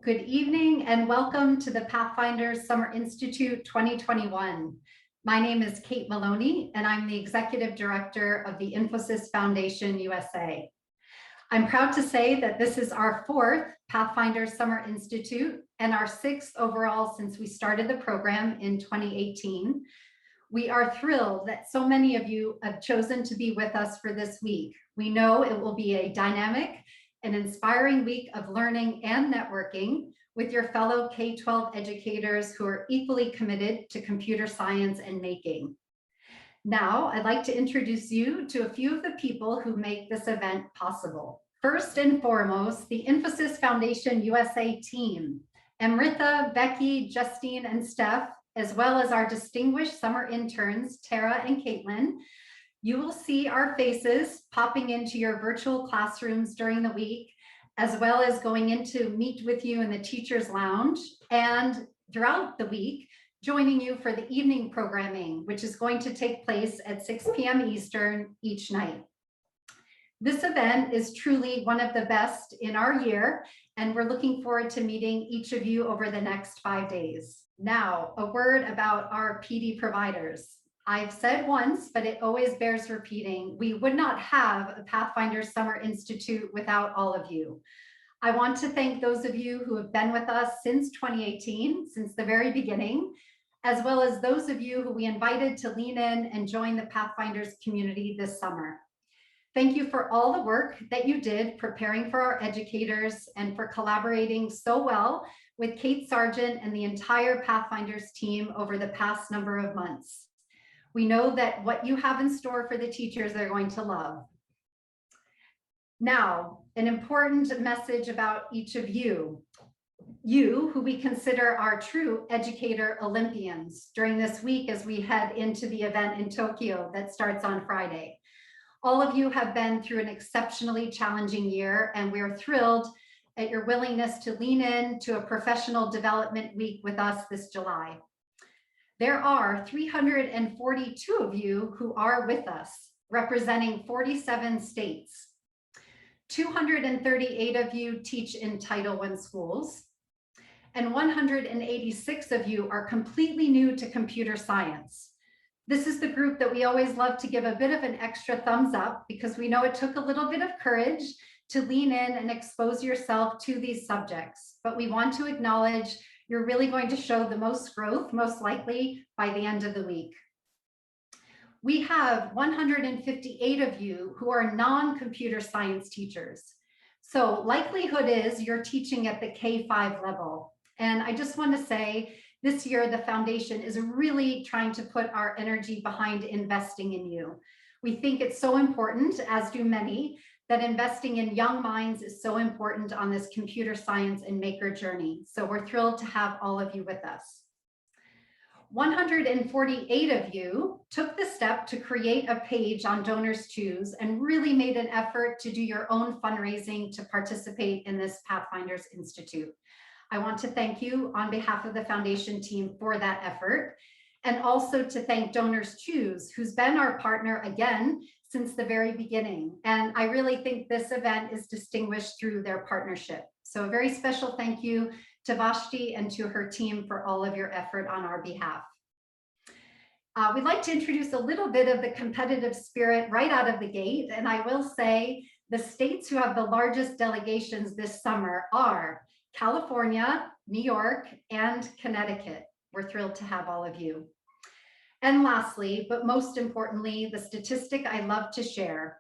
Good evening and welcome to the Pathfinders Summer Institute 2021. My name is Kate Maloney and I'm the Executive Director of the Infosys Foundation USA. I'm proud to say that this is our fourth Pathfinder Summer Institute and our sixth overall since we started the program in 2018. We are thrilled that so many of you have chosen to be with us for this week. We know it will be a dynamic and inspiring week of learning and networking with your fellow K-12 educators who are equally committed to computer science and making. Now, I'd like to introduce you to a few of the people who make this event possible. First and foremost, the Infosys Foundation USA team, Amrita, Becky, Justine, and Steph, as well as our distinguished summer interns, Tara and Caitlin. You will see our faces popping into your virtual classrooms during the week, as well as going in to meet with you in the Teachers Lounge, and throughout the week, joining you for the evening programming, which is going to take place at 6 p.m. Eastern each night. This event is truly one of the best in our year, and we're looking forward to meeting each of you over the next 5 days. Now, a word about our PD providers. I've said once, but it always bears repeating, we would not have a Pathfinder Summer Institute without all of you. I want to thank those of you who have been with us since 2018, since the very beginning, as well as those of you who we invited to lean in and join the Pathfinders community this summer. Thank you for all the work that you did preparing for our educators and for collaborating so well with Kate Sargent and the entire Pathfinders team over the past number of months. We know that what you have in store for the teachers they're going to love. Now, an important message about each of you. You, who we consider our true educator Olympians during this week as we head into the event in Tokyo that starts on Friday. All of you have been through an exceptionally challenging year, and we're thrilled at your willingness to lean in to a professional development week with us this July. There are 342 of you who are with us, representing 47 states. 238 of you teach in Title I schools, and 186 of you are completely new to computer science. This is the group that we always love to give a bit of an extra thumbs up because we know it took a little bit of courage to lean in and expose yourself to these subjects, but we want to acknowledge you're really going to show the most growth, most likely by the end of the week. We have 158 of you who are non-computer science teachers. So likelihood is you're teaching at the K-5 level. And I just want to say this year, the foundation is really trying to put our energy behind investing in you. We think it's so important, as do many, that investing in young minds is so important on this computer science and maker journey. So we're thrilled to have all of you with us. 148 of you took the step to create a page on Donors Choose and really made an effort to do your own fundraising to participate in this Pathfinders Institute. I want to thank you on behalf of the foundation team for that effort, and also to thank Donors Choose, who's been our partner again since the very beginning. And I really think this event is distinguished through their partnership. So a very special thank you to Vashti and to her team for all of your effort on our behalf. We'd like to introduce a little bit of the competitive spirit right out of the gate. And I will say the states who have the largest delegations this summer are California, New York, and Connecticut. We're thrilled to have all of you. And lastly, but most importantly, the statistic I love to share.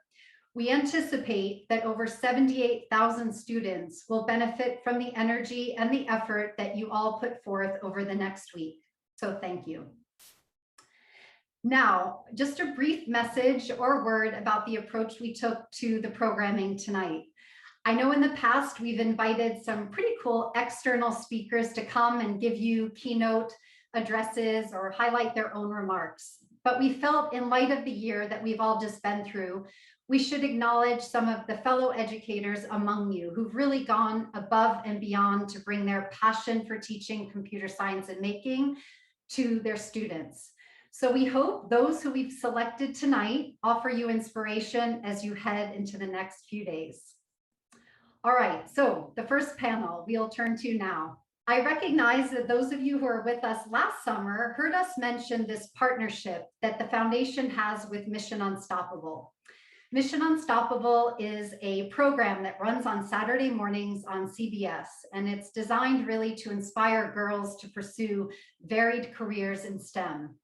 We anticipate that over 78,000 students will benefit from the energy and the effort that you all put forth over the next week. So thank you. Now, just a brief message or word about the approach we took to the programming tonight. I know in the past we've invited some pretty cool external speakers to come and give you keynote addresses or highlight their own remarks. But we felt in light of the year that we've all just been through, we should acknowledge some of the fellow educators among you who've really gone above and beyond to bring their passion for teaching computer science and making to their students. So we hope those who we've selected tonight offer you inspiration as you head into the next few days. All right, so the first panel we'll turn to now. I recognize that those of you who are with us last summer heard us mention this partnership that the foundation has with Mission Unstoppable. Mission Unstoppable is a program that runs on Saturday mornings on CBS, and it's designed really to inspire girls to pursue varied careers in STEM.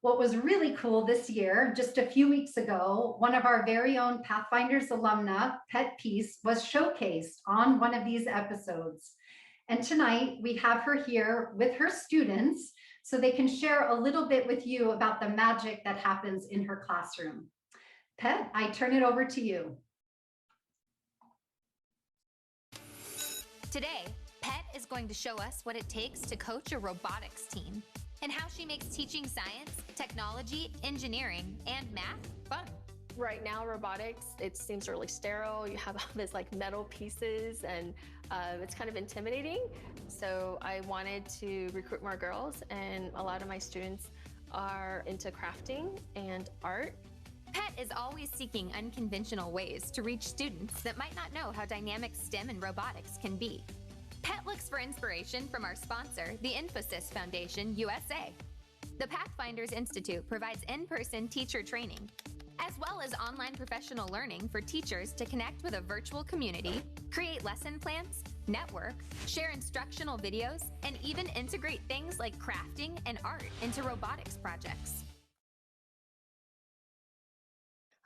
What was really cool this year, just a few weeks ago, one of our very own Pathfinders alumna, Pet Peace, was showcased on one of these episodes. And tonight we have her here with her students so they can share a little bit with you about the magic that happens in her classroom. Pet, I turn it over to you. Today, Pet is going to show us what it takes to coach a robotics team and how she makes teaching science, technology, engineering, and math fun. Right now, robotics, it seems really sterile. You have all this like metal pieces and it's kind of intimidating. So I wanted to recruit more girls, and a lot of my students are into crafting and art. Pet is always seeking unconventional ways to reach students that might not know how dynamic STEM and robotics can be. Pet looks for inspiration from our sponsor, the Infosys Foundation USA. The Pathfinders Institute provides in-person teacher training, as well as online professional learning for teachers to connect with a virtual community, create lesson plans, network, share instructional videos, and even integrate things like crafting and art into robotics projects.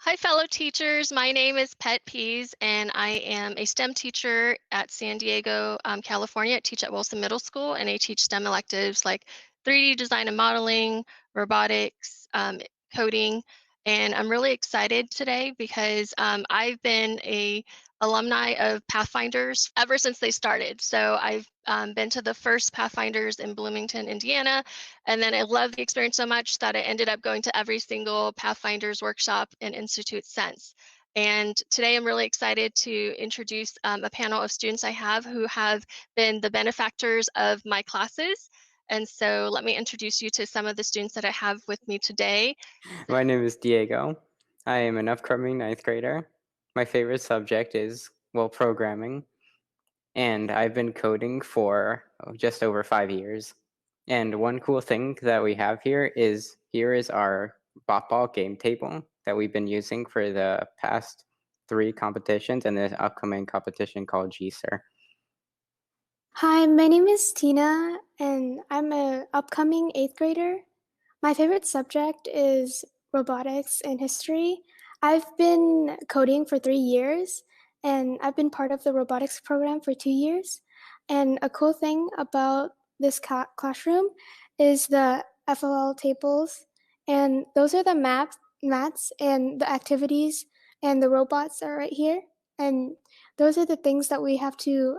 Hi, fellow teachers. My name is Pet Pease, and I am a STEM teacher at San Diego, California. I teach at Wilson Middle School, and I teach STEM electives like 3D design and modeling, robotics, coding. And I'm really excited today because I've been a alumni of Pathfinders ever since they started. So I've been to the first Pathfinders in Bloomington, Indiana, and then I loved the experience so much that I ended up going to every single Pathfinders workshop and institute since. And today I'm really excited to introduce a panel of students I have who have been the benefactors of my classes. And so let me introduce you to some of the students that I have with me today. My name is Diego. I am an upcoming 9th grader. My favorite subject is, well, programming. And I've been coding for just over 5 years. And one cool thing that we have here is our bot game table that we've been using for the past 3 competitions and the upcoming competition called GSER. Hi, my name is Tina, and I'm an upcoming 8th grader. My favorite subject is robotics and history. I've been coding for 3 years, and I've been part of the robotics program for 2 years. And a cool thing about this classroom is the FLL tables, and those are the mats and the activities, and the robots are right here. And those are the things that we have to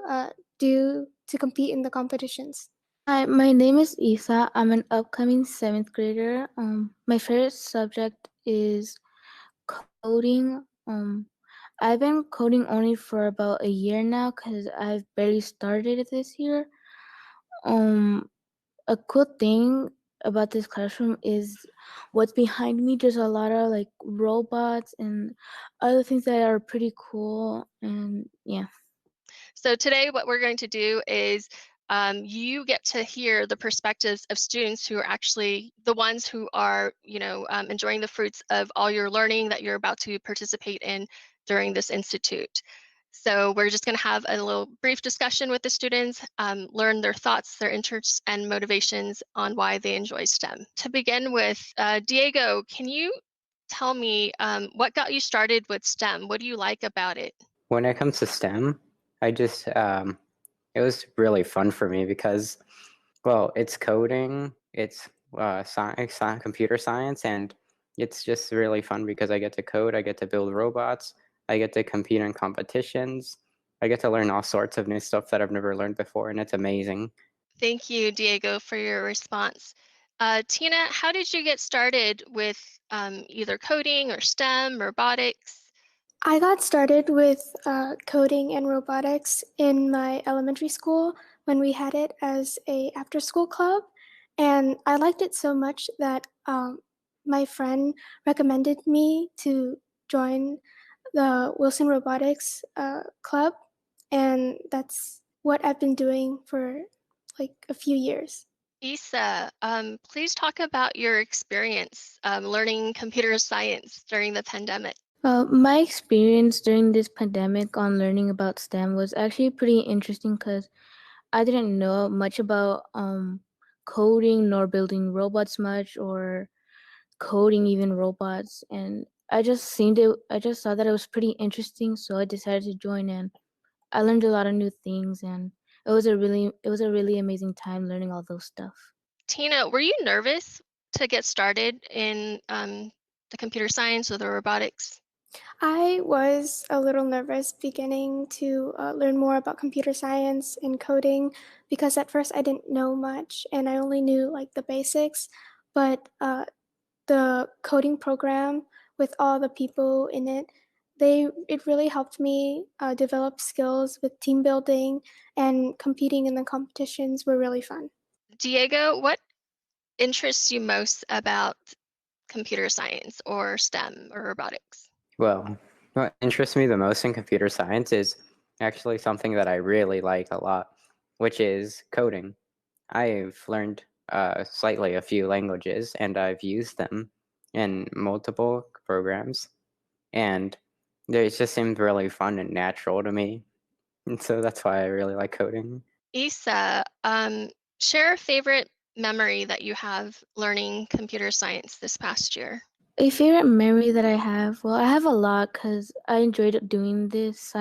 do to compete in the competitions. Hi, my name is Isa. I'm an upcoming 7th grader. My favorite subject is coding. I've been coding only for about a year now because I've barely started it this year. A cool thing about this classroom is what's behind me. There's a lot of like robots and other things that are pretty cool, and yeah. So today what we're going to do is you get to hear the perspectives of students who are actually the ones who are, enjoying the fruits of all your learning that you're about to participate in during this institute. So we're just going to have a little brief discussion with the students, learn their thoughts, their interests, and motivations on why they enjoy STEM. To begin with, Diego, can you tell me what got you started with STEM? What do you like about it? When it comes to STEM, I just it was really fun for me because, well, it's coding, it's science, computer science, and it's just really fun because I get to code, I get to build robots, I get to compete in competitions, I get to learn all sorts of new stuff that I've never learned before, and it's amazing. Thank you, Diego, for your response. Tina, how did you get started with either coding or STEM, robotics? I got started with coding and robotics in my elementary school when we had it as a after-school club, and I liked it so much that my friend recommended me to join the Wilson Robotics Club, and that's what I've been doing for like a few years. Isa, please talk about your experience learning computer science during the pandemic. My experience during this pandemic on learning about STEM was actually pretty interesting because I didn't know much about coding nor building robots much or coding even robots, and I just thought that it was pretty interesting, so I decided to join in. I learned a lot of new things, and it was a really amazing time learning all those stuff. Tina, were you nervous to get started in the computer science or the robotics? I was a little nervous beginning to learn more about computer science and coding because at first I didn't know much and I only knew like the basics. But the coding program with all the people in it, it really helped me develop skills with team building, and competing in the competitions were really fun. Diego, what interests you most about computer science or STEM or robotics? Well, what interests me the most in computer science is actually something that I really like a lot, which is coding. I've learned slightly a few languages and I've used them in multiple programs, and it just seemed really fun and natural to me. And so that's why I really like coding. Isa, share a favorite memory that you have learning computer science this past year. A favorite memory that I have, well, I have a lot because I enjoyed doing this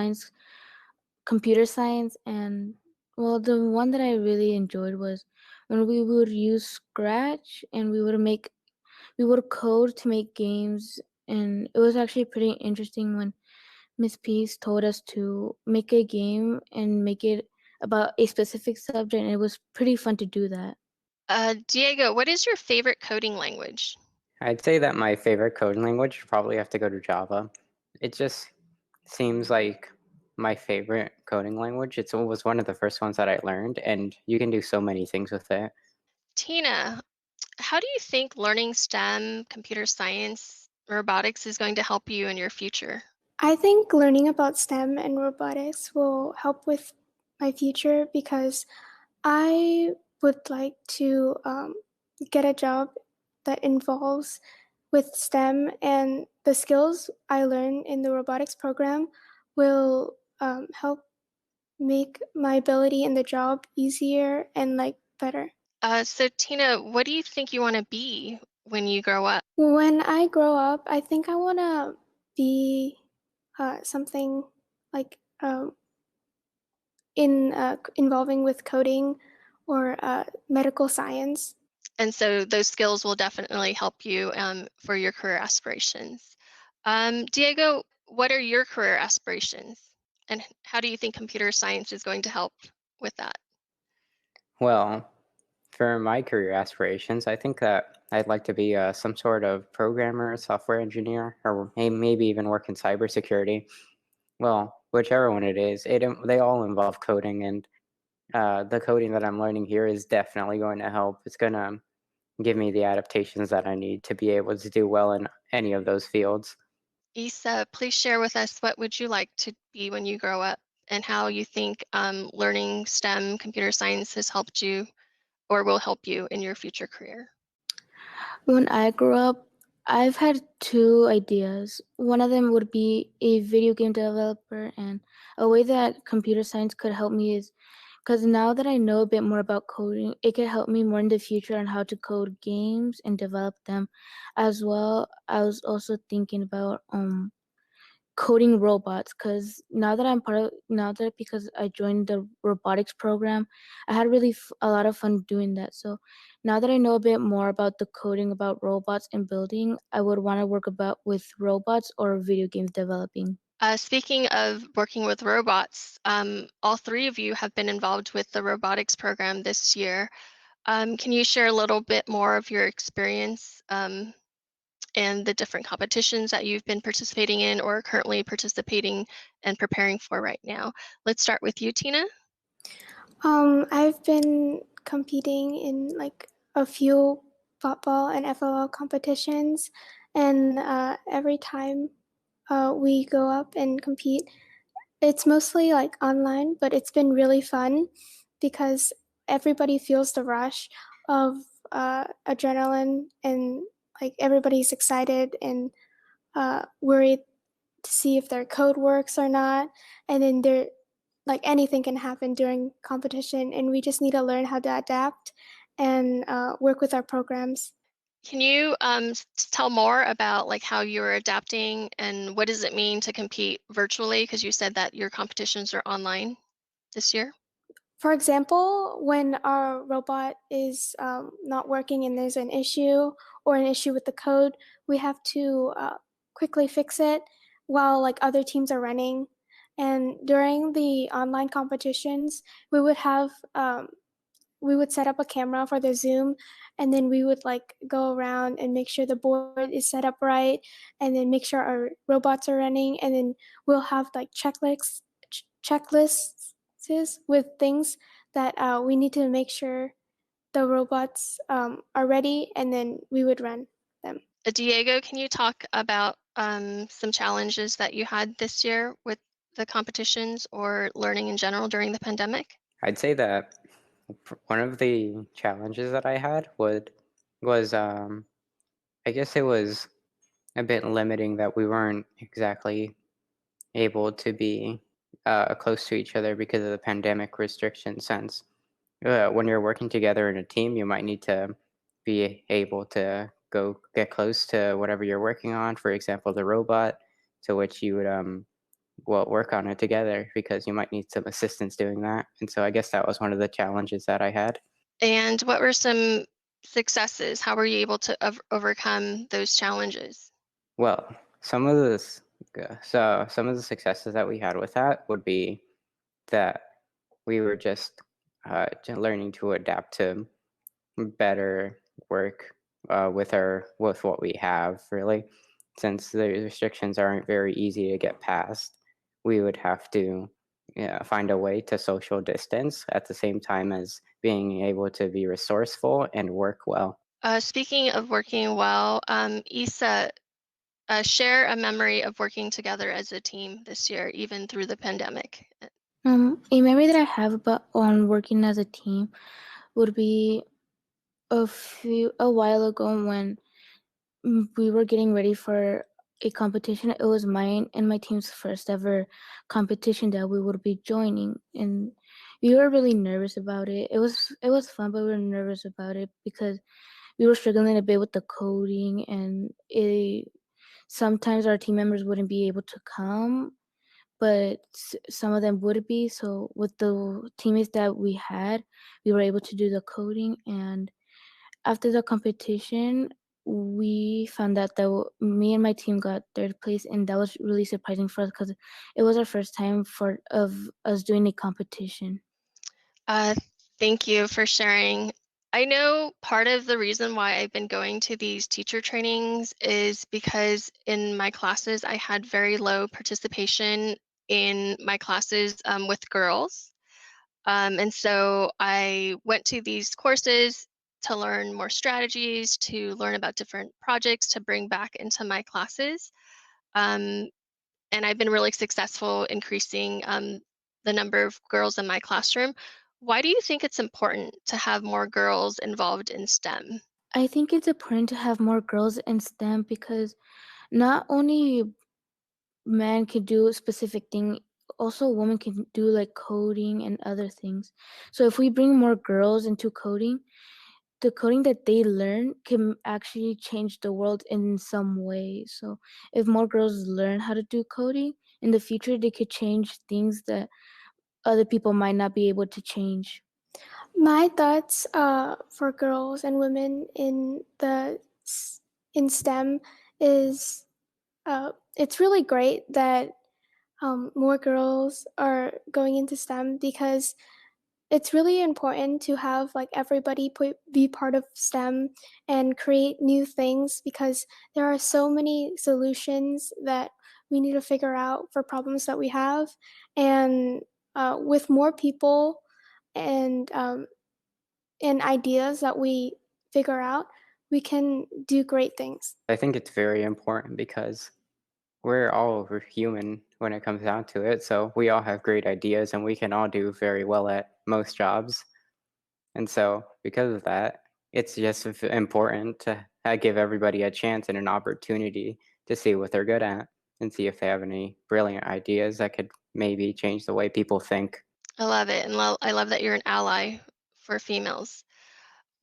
computer science, and well, the one that I really enjoyed was when we would use Scratch and we would code to make games, and it was actually pretty interesting when Miss Peace told us to make a game and make it about a specific subject, and it was pretty fun to do that. Diego, what is your favorite coding language? I'd say that my favorite coding language would probably have to go to Java. It just seems like my favorite coding language. It was one of the first ones that I learned, and you can do so many things with it. Tina, how do you think learning STEM, computer science, robotics is going to help you in your future? I think learning about STEM and robotics will help with my future because I would like to get a job that involves with STEM, and the skills I learn in the robotics program will help make my ability in the job easier and like better. So Tina, what do you think you want to be when you grow up? When I grow up, I think I want to be something like involving with coding or medical science. And so those skills will definitely help you for your career aspirations. Diego, what are your career aspirations? And how do you think computer science is going to help with that? Well, for my career aspirations, I think that I'd like to be some sort of programmer, software engineer, or maybe even work in cybersecurity. Well, whichever one it is, they all involve coding, and the coding that I'm learning here is definitely going to help. It's going to give me the adaptations that I need to be able to do well in any of those fields. Isa, please share with us what would you like to be when you grow up and how you think learning STEM computer science has helped you or will help you in your future career. When I grew up, I've had two ideas. One of them would be a video game developer, and a way that computer science could help me is because now that I know a bit more about coding, it could help me more in the future on how to code games and develop them. As well, I was also thinking about coding robots, because now that because I joined the robotics program, I had a lot of fun doing that. So now that I know a bit more about the coding about robots and building, I would want to work with robots or video games developing. Speaking of working with robots, all three of you have been involved with the robotics program this year. Can you share a little bit more of your experience and the different competitions that you've been participating in or currently participating and preparing for right now? Let's start with you, Tina. I've been competing in like a few football and FLL competitions, and every time we go up and compete, It's mostly like online, but it's been really fun because everybody feels the rush of adrenaline, and like everybody's excited and worried to see if their code works or not. And then they're like anything can happen during competition, and we just need to learn how to adapt and work with our programs. Can you tell more about like how you're adapting and what does it mean to compete virtually? Because you said that your competitions are online this year. For example, when our robot is not working and there's an issue or an issue with the code, we have to quickly fix it while like other teams are running. And during the online competitions, we would have we would set up a camera for the Zoom, and then we would like go around and make sure the board is set up right, and then make sure our robots are running, and then we'll have like checklists with things that we need to make sure the robots are ready, and then we would run them. Diego, can you talk about some challenges that you had this year with the competitions or learning in general during the pandemic? I'd say that one of the challenges that I had was I guess it was a bit limiting that we weren't exactly able to be close to each other because of the pandemic restrictions. Since when you're working together in a team, you might need to be able to go get close to whatever you're working on. For example, the robot, to which you would work on it together because you might need some assistance doing that. And so I guess that was one of the challenges that I had. And what were some successes? How were you able to overcome those challenges? Well, some of some of the successes that we had with that would be that we were just learning to adapt to better work with what we have, really, since the restrictions aren't very easy to get past. We would have to find a way to social distance at the same time as being able to be resourceful and work well. Speaking of working well, Isa, share a memory of working together as a team this year, even through the pandemic. A memory that I have about on working as a team would be a while ago when we were getting ready for a competition. It was mine and my team's first ever competition that we would be joining, and we were really nervous about it. It was fun, but we were nervous about it because we were struggling a bit with the coding, and sometimes our team members wouldn't be able to come, but some of them would be. So with the teammates that we had, we were able to do the coding, and after the competition, we found out that me and my team got third place, and that was really surprising for us because it was our first time of us doing a competition. Uh, Thank you for sharing. I know part of the reason why I've been going to these teacher trainings is because in my classes, I had very low participation in my classes with girls. And so I went to these courses to learn more strategies, to learn about different projects to bring back into my classes. Um, and I've been really successful increasing the number of girls in my classroom. Why do you think it's important to have more girls involved in STEM? I think it's important to have more girls in STEM because not only men can do a specific thing, also women can do like coding and other things. So if we bring more girls into coding, the coding that they learn can actually change the world in some way. So if more girls learn how to do coding in the future, they could change things that other people might not be able to change. My thoughts for girls and women in STEM is it's really great that more girls are going into STEM because it's really important to have like everybody be part of STEM and create new things because there are so many solutions that we need to figure out for problems that we have, and with more people and and ideas that we figure out, we can do great things. I think it's very important because we're human. when it comes down to it. So we all have great ideas and we can all do very well at most jobs. And so because of that, it's just important to give everybody a chance and an opportunity to see what they're good at and see if they have any brilliant ideas that could maybe change the way people think. I love it. And I love that you're an ally for females.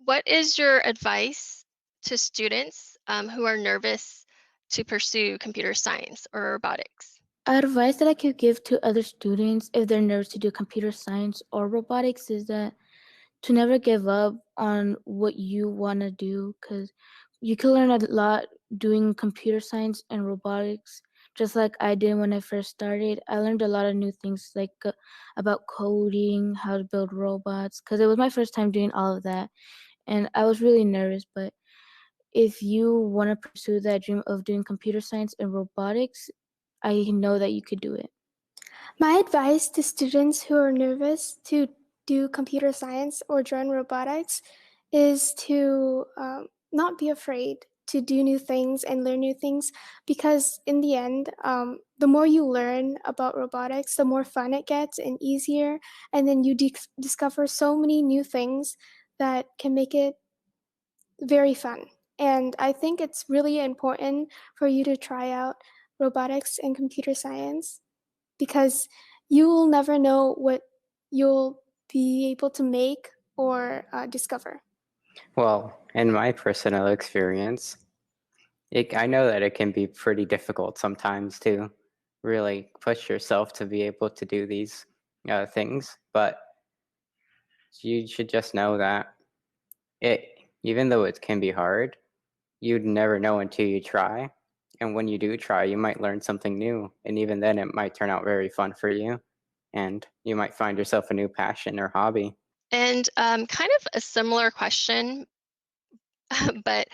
What is your advice to students who are nervous to pursue computer science or robotics? Advice that I could give to other students if they're nervous to do computer science or robotics is that to never give up on what you want to do, because you can learn a lot doing computer science and robotics. Just like I did when I first started, I learned a lot of new things like about coding, how to build robots, because it was my first time doing all of that. And I was really nervous, but if you want to pursue that dream of doing computer science and robotics, I know that you could do it. My advice to students who are nervous to do computer science or join robotics is to not be afraid to do new things and learn new things, because in the end, the more you learn about robotics, the more fun it gets and easier, and then you discover so many new things that can make it very fun. And I think it's really important for you to try out robotics and computer science, because you will never know what you'll be able to make or discover. Well, in my personal experience, I know that it can be pretty difficult sometimes to really push yourself to be able to do these things, but you should just know that even though it can be hard, you'd never know until you try. And when you do try, you might learn something new. And even then, it might turn out very fun for you. And you might find yourself a new passion or hobby. And kind of a similar question, but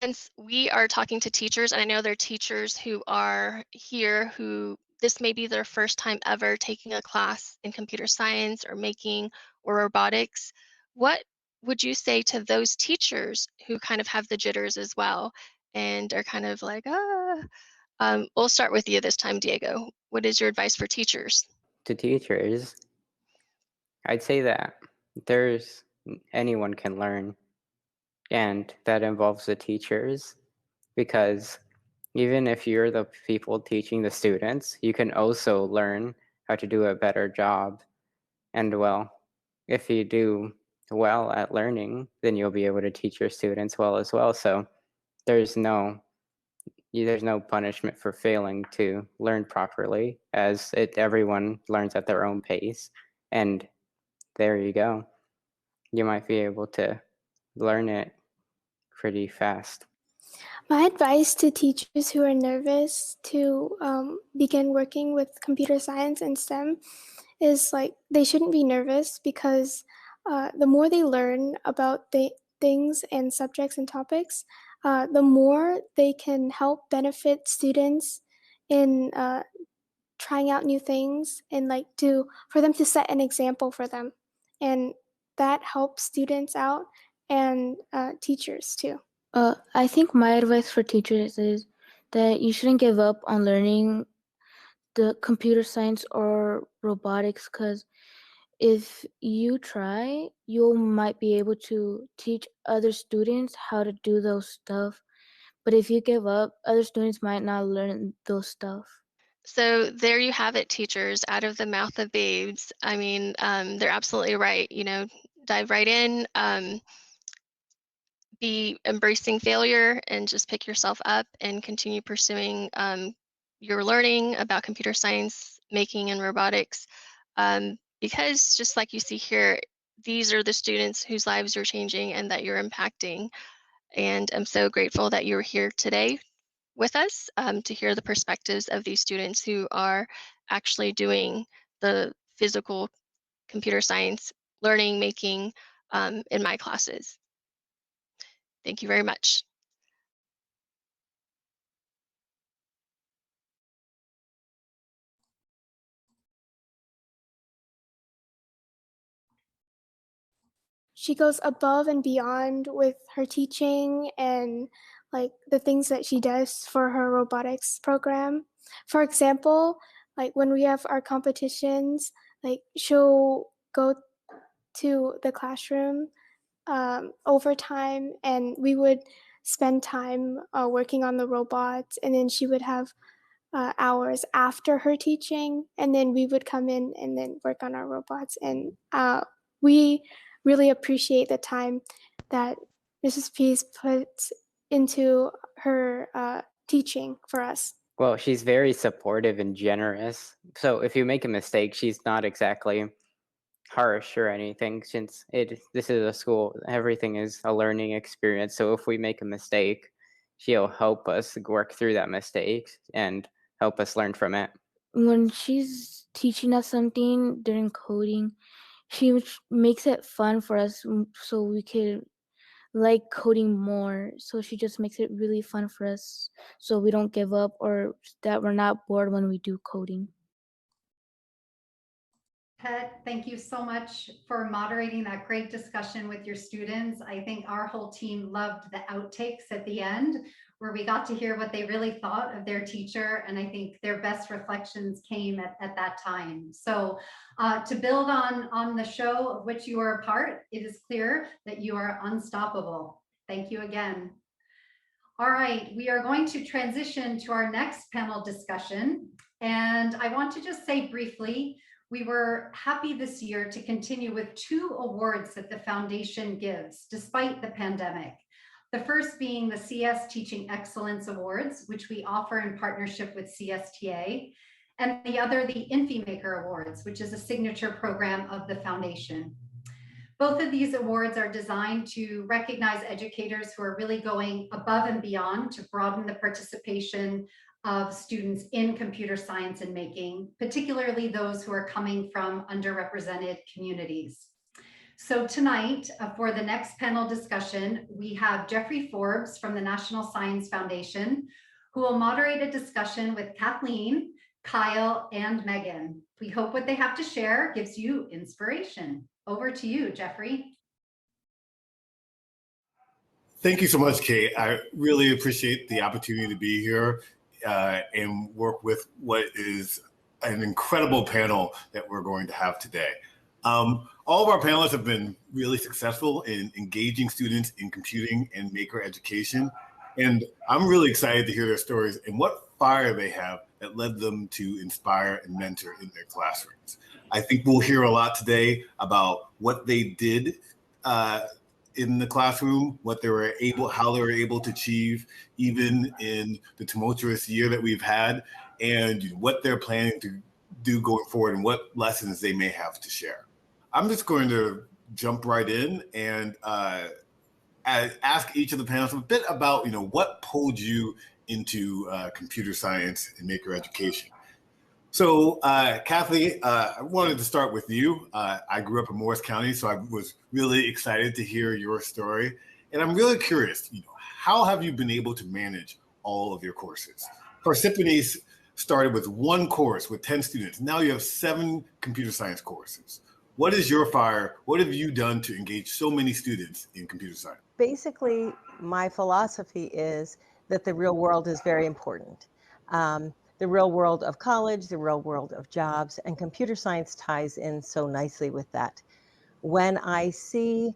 since we are talking to teachers, and I know there are teachers who are here who this may be their first time ever taking a class in computer science or making or robotics, what would you say to those teachers who kind of have the jitters as well and are kind of like, we'll start with you this time, Diego. What is your advice for teachers? To teachers, I'd say that there's anyone can learn, and that involves the teachers, because even if you're the people teaching the students, you can also learn how to do a better job. And well, if you do well at learning, then you'll be able to teach your students well as well. So there's no punishment for failing to learn properly, as everyone learns at their own pace. And there you go. You might be able to learn it pretty fast. My advice to teachers who are nervous to begin working with computer science and STEM is like they shouldn't be nervous, because the more they learn about things and subjects and topics, the more they can help benefit students in trying out new things, and like for them to set an example for them, and that helps students out and teachers too. I think my advice for teachers is that you shouldn't give up on learning the computer science or robotics, because if you try, you might be able to teach other students how to do those stuff. But if you give up, other students might not learn those stuff. So there you have it, teachers, out of the mouth of babes. I mean, they're absolutely right. Dive right in, be embracing failure, and just pick yourself up and continue pursuing your learning about computer science, making, and robotics. Because just like you see here, these are the students whose lives you're changing and that you're impacting. And I'm so grateful that you're here today with us to hear the perspectives of these students who are actually doing the physical computer science learning, making in my classes. Thank you very much. She goes above and beyond with her teaching and like the things that she does for her robotics program. For example, like when we have our competitions, like she'll go to the classroom overtime, and we would spend time working on the robots, and then she would have hours after her teaching, and then we would come in and then work on our robots. And we really appreciate the time that Mrs. Pease puts into her teaching for us. Well, she's very supportive and generous. So if you make a mistake, she's not exactly harsh or anything, since this is a school, everything is a learning experience. So if we make a mistake, she'll help us work through that mistake and help us learn from it. When she's teaching us something during coding, she makes it fun for us so we could like coding more. So she just makes it really fun for us so we don't give up or that we're not bored when we do coding. Pet, thank you so much for moderating that great discussion with your students. I think our whole team loved the outtakes at the end, where we got to hear what they really thought of their teacher. And I think their best reflections came at that time. So to build on the show of which you are a part, it is clear that you are unstoppable. Thank you again. All right, we are going to transition to our next panel discussion. And I want to just say briefly, we were happy this year to continue with 2 awards that the foundation gives despite the pandemic. The first being the CS Teaching Excellence Awards, which we offer in partnership with CSTA, and the other, the InfyMaker Awards, which is a signature program of the foundation. Both of these awards are designed to recognize educators who are really going above and beyond to broaden the participation of students in computer science and making, particularly those who are coming from underrepresented communities. So tonight, for the next panel discussion, we have Jeffrey Forbes from the National Science Foundation, who will moderate a discussion with Kathleen, Kyle, and Megan. We hope what they have to share gives you inspiration. Over to you, Jeffrey. Thank you so much, Kate. I really appreciate the opportunity to be here and work with what is an incredible panel that we're going to have today. All of our panelists have been really successful in engaging students in computing and maker education. And I'm really excited to hear their stories and what fire they have that led them to inspire and mentor in their classrooms. I think we'll hear a lot today about what they did in the classroom, what they were able, how they were able to achieve, even in the tumultuous year that we've had, and what they're planning to do going forward and what lessons they may have to share. I'm just going to jump right in and ask each of the panelists a bit about, what pulled you into computer science and maker education. So, Kathleen, I wanted to start with you. I grew up in Morris County, so I was really excited to hear your story. And I'm really curious, how have you been able to manage all of your courses? Parsippany's started with 1 course with 10 students. Now you have 7 computer science courses. What is your fire? What have you done to engage so many students in computer science? Basically, my philosophy is that the real world is very important. The real world of college, the real world of jobs, and computer science ties in so nicely with that. When I see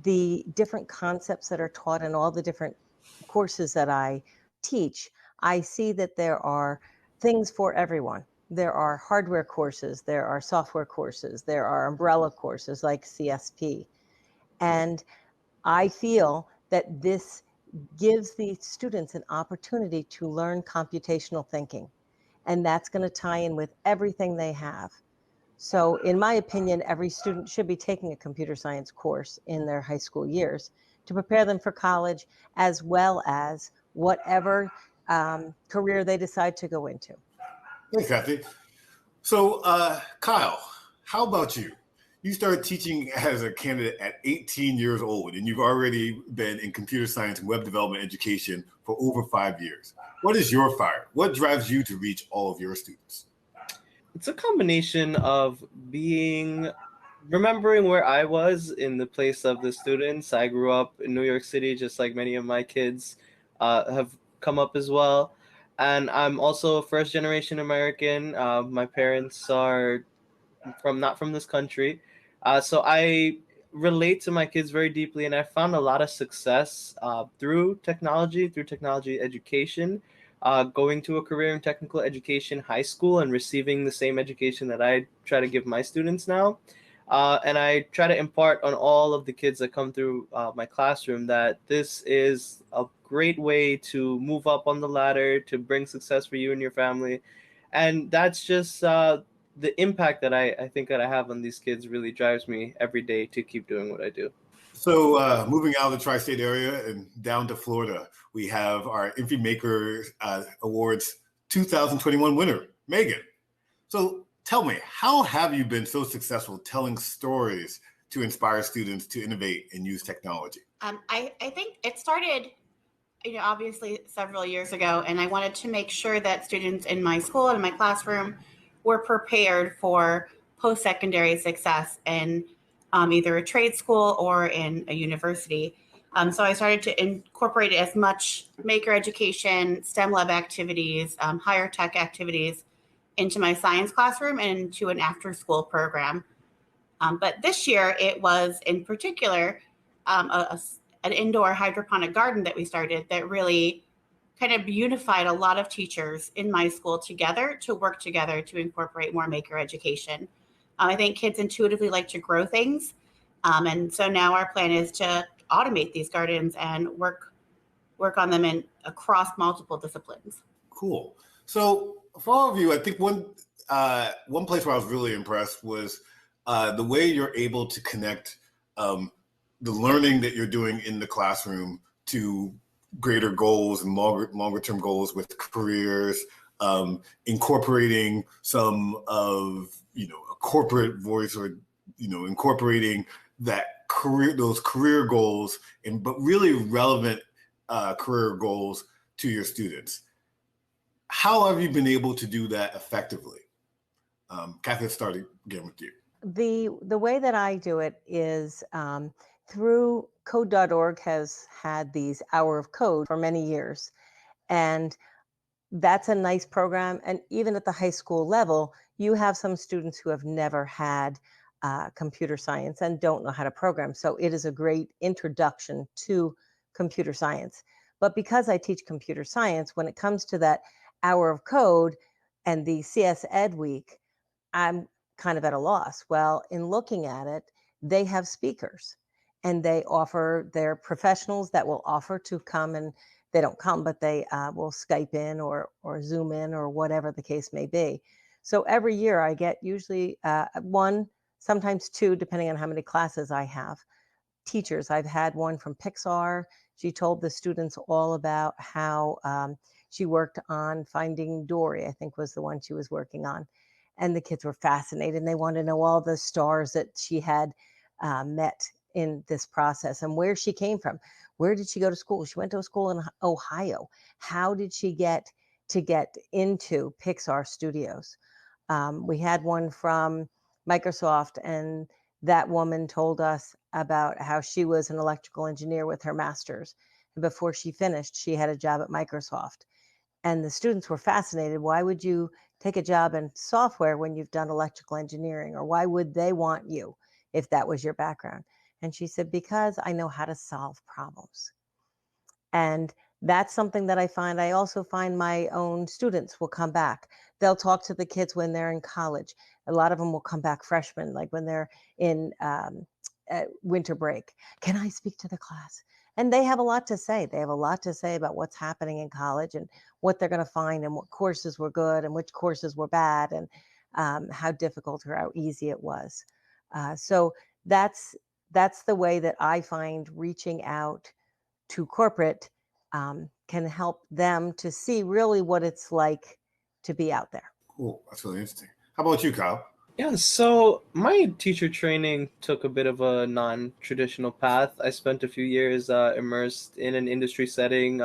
the different concepts that are taught in all the different courses that I teach, I see that there are things for everyone. There are hardware courses, there are software courses, there are umbrella courses like CSP. And I feel that this gives the students an opportunity to learn computational thinking. And that's going to tie in with everything they have. So in my opinion, every student should be taking a computer science course in their high school years to prepare them for college, as well as whatever career they decide to go into. Thanks, Kathy. So, Kyle, how about you? You started teaching as a candidate at 18 years old, and you've already been in computer science and web development education for over 5 years. What is your fire? What drives you to reach all of your students? It's a combination of remembering where I was in the place of the students. I grew up in New York City, just like many of my kids have come up as well. And I'm also a first generation American. My parents are not from this country. So I relate to my kids very deeply, and I found a lot of success through technology education, going to a career in technical education high school and receiving the same education that I try to give my students now. And I try to impart on all of the kids that come through my classroom that this is a great way to move up on the ladder, to bring success for you and your family. And that's just the impact that I think that I have on these kids really drives me every day to keep doing what I do. So moving out of the tri-state area and down to Florida, we have our Infy Maker Awards 2021 winner, Megan. So tell me, how have you been so successful telling stories to inspire students to innovate and use technology? I think it started, obviously several years ago, and I wanted to make sure that students in my school and my classroom were prepared for post-secondary success in either a trade school or in a university. So I started to incorporate as much maker education, STEM lab activities, higher tech activities into my science classroom and into an after-school program. But this year it was in particular an indoor hydroponic garden that we started that really kind of unified a lot of teachers in my school together to work together to incorporate more maker education. I think kids intuitively like to grow things. And so now our plan is to automate these gardens and work on them across multiple disciplines. Cool. So for all of you, I think one place where I was really impressed was the way you're able to connect the learning that you're doing in the classroom to greater goals and longer term goals with careers, incorporating some of a corporate voice, or incorporating those career goals, but really relevant career goals to your students. How have you been able to do that effectively? Kathy, let's start again with you. The way that I do it is through code.org has had these Hour of Code for many years. And that's a nice program. And even at the high school level, you have some students who have never had computer science and don't know how to program. So it is a great introduction to computer science. But because I teach computer science, when it comes to that Hour of Code and the CS Ed Week, I'm kind of at a loss. Well, in looking at it, they have speakers and they offer their professionals that will offer to come, and they don't come, but they will Skype in or Zoom in or whatever the case may be. So every year I get usually one, sometimes two, depending on how many classes I have. Teachers, I've had one from Pixar. She told the students all about how she worked on Finding Dory, I think was the one she was working on. And the kids were fascinated and they wanted to know all the stars that she had met in this process and where she came from. Where did she go to school? She went to a school in Ohio. How did she get into Pixar Studios? We had one from Microsoft, and that woman told us about how she was an electrical engineer with her master's. And before she finished, she had a job at Microsoft. And the students were fascinated. Why would you take a job in software when you've done electrical engineering? Or why would they want you if that was your background? And she said, because I know how to solve problems. And that's something that I find. I also find my own students will come back. They'll talk to the kids when they're in college. A lot of them will come back freshmen, like when they're in winter break. Can I speak to the class? And they have a lot to say. They have a lot to say about what's happening in college and what they're going to find and what courses were good and which courses were bad and how difficult or how easy it was. So that's the way that I find reaching out to corporate can help them to see really what it's like to be out there. Cool. That's really interesting. How about you, Kyle? Yeah, so my teacher training took a bit of a non-traditional path. I spent a few years immersed in an industry setting,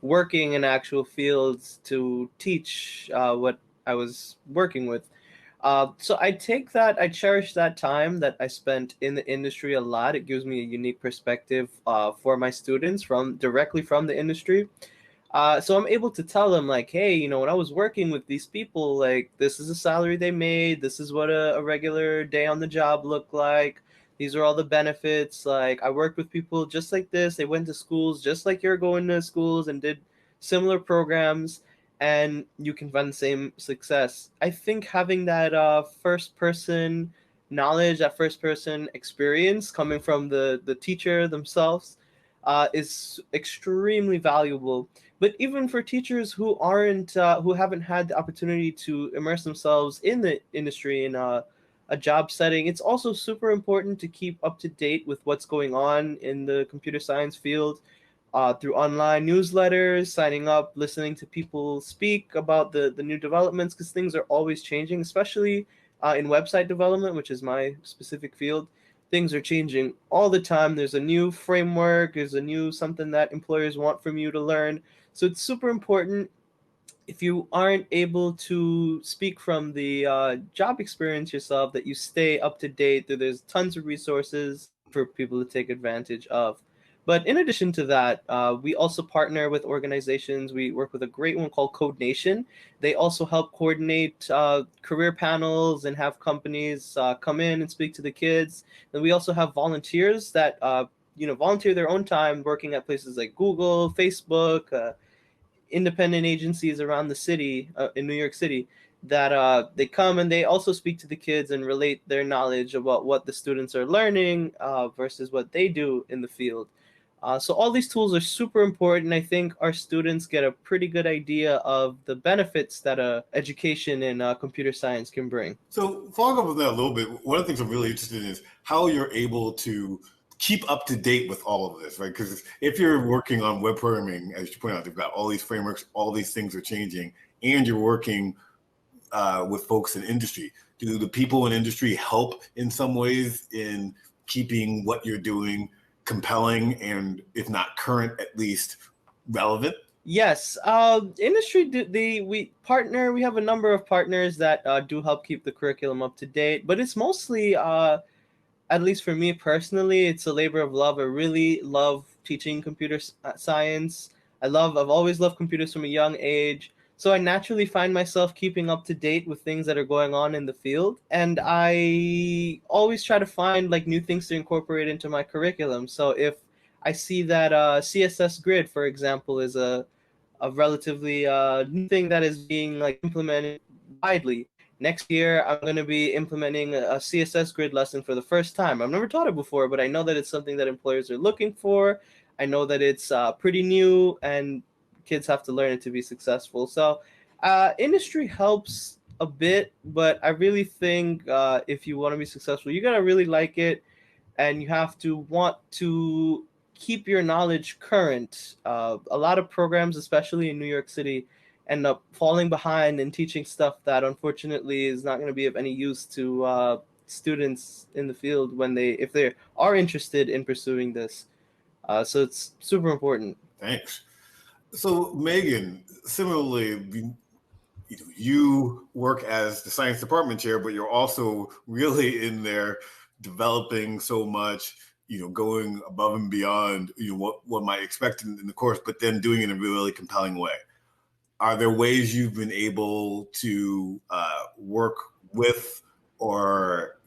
working in actual fields to teach what I was working with. So I cherish that time that I spent in the industry a lot. It gives me a unique perspective for my students directly from the industry. So I'm able to tell them like, hey, you know, when I was working with these people, like this is the salary they made. This is what a regular day on the job looked like. These are all the benefits. Like I worked with people just like this. They went to schools just like you're going to schools and did similar programs, and you can find the same success. I think having that first person knowledge, that first person experience coming from the teacher themselves is extremely valuable. But even for teachers who aren't who haven't had the opportunity to immerse themselves in the industry in a job setting, it's also super important to keep up to date with what's going on in the computer science field through online newsletters, signing up, listening to people speak about the new developments, because things are always changing, especially in website development, which is my specific field. Things are changing all the time. There's a new framework, there's a new something that employers want from you to learn. So it's super important, if you aren't able to speak from the job experience yourself, that you stay up to date. There's tons of resources for people to take advantage of. But in addition to that, we also partner with organizations. We work with a great one called Code Nation. They also help coordinate career panels and have companies come in and speak to the kids. And we also have volunteers that volunteer their own time working at places like Google, Facebook, independent agencies around the city in New York City, that they come and they also speak to the kids and relate their knowledge about what the students are learning versus what they do in the field. So all these tools are super important. I think our students get a pretty good idea of the benefits that education in computer science can bring. So following up with that a little bit, one of the things I'm really interested in is how you're able to keep up to date with all of this, right? Because if you're working on web programming, as you point out, they've got all these frameworks, all these things are changing, and you're working with folks in industry. Do the people in industry help in some ways in keeping what you're doing compelling and, if not current, at least relevant? Yes, industry, we partner. We have a number of partners that do help keep the curriculum up to date, but it's mostly, at least for me personally, it's a labor of love. I really love teaching computer science. I've always loved computers from a young age. So I naturally find myself keeping up to date with things that are going on in the field. And I always try to find like new things to incorporate into my curriculum. So if I see that CSS grid, for example, is a relatively new thing that is being like implemented widely. Next year, I'm going to be implementing a CSS grid lesson for the first time. I've never taught it before, but I know that it's something that employers are looking for. I know that it's pretty new and kids have to learn it to be successful. So industry helps a bit, but I really think if you want to be successful, you got to really like it, and you have to want to keep your knowledge current. A lot of programs, especially in New York City, end up falling behind and teaching stuff that unfortunately is not going to be of any use to students in the field if they are interested in pursuing this. So it's super important. Thanks. So Megan, similarly, you work as the science department chair, but you're also really in there developing so much, going above and beyond what one might expect in the course, but then doing it in a really compelling way. Are there ways you've been able to work with or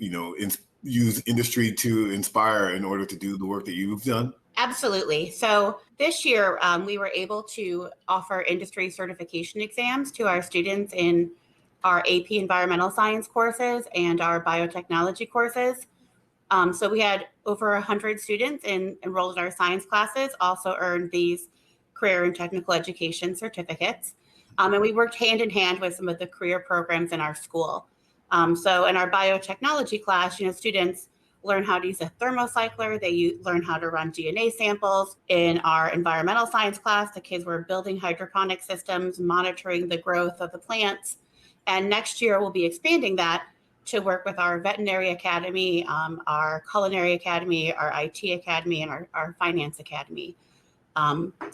use industry to inspire in order to do the work that you've done? Absolutely. So this year, we were able to offer industry certification exams to our students in our AP Environmental Science courses and our biotechnology courses. So we had over 100 students enrolled in our science classes, also earned these career and technical education certificates. And we worked hand in hand with some of the career programs in our school. So in our biotechnology class, students learn how to use a thermocycler. They learn how to run DNA samples. In our environmental science class, the kids were building hydroponic systems, monitoring the growth of the plants. And next year, we'll be expanding that to work with our veterinary academy, our culinary academy, our IT academy, and our finance academy.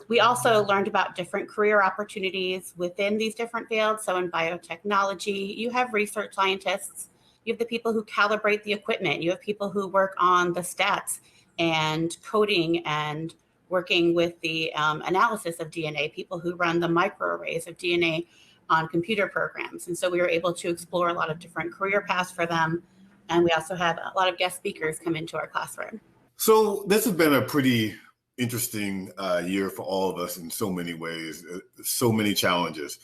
We also learned about different career opportunities within these different fields. So in biotechnology, you have research scientists, you have the people who calibrate the equipment, you have people who work on the stats and coding and working with the analysis of DNA, people who run the microarrays of DNA on computer programs. And so we were able to explore a lot of different career paths for them. And we also had a lot of guest speakers come into our classroom. So this has been a pretty interesting year for all of us in so many ways, so many challenges.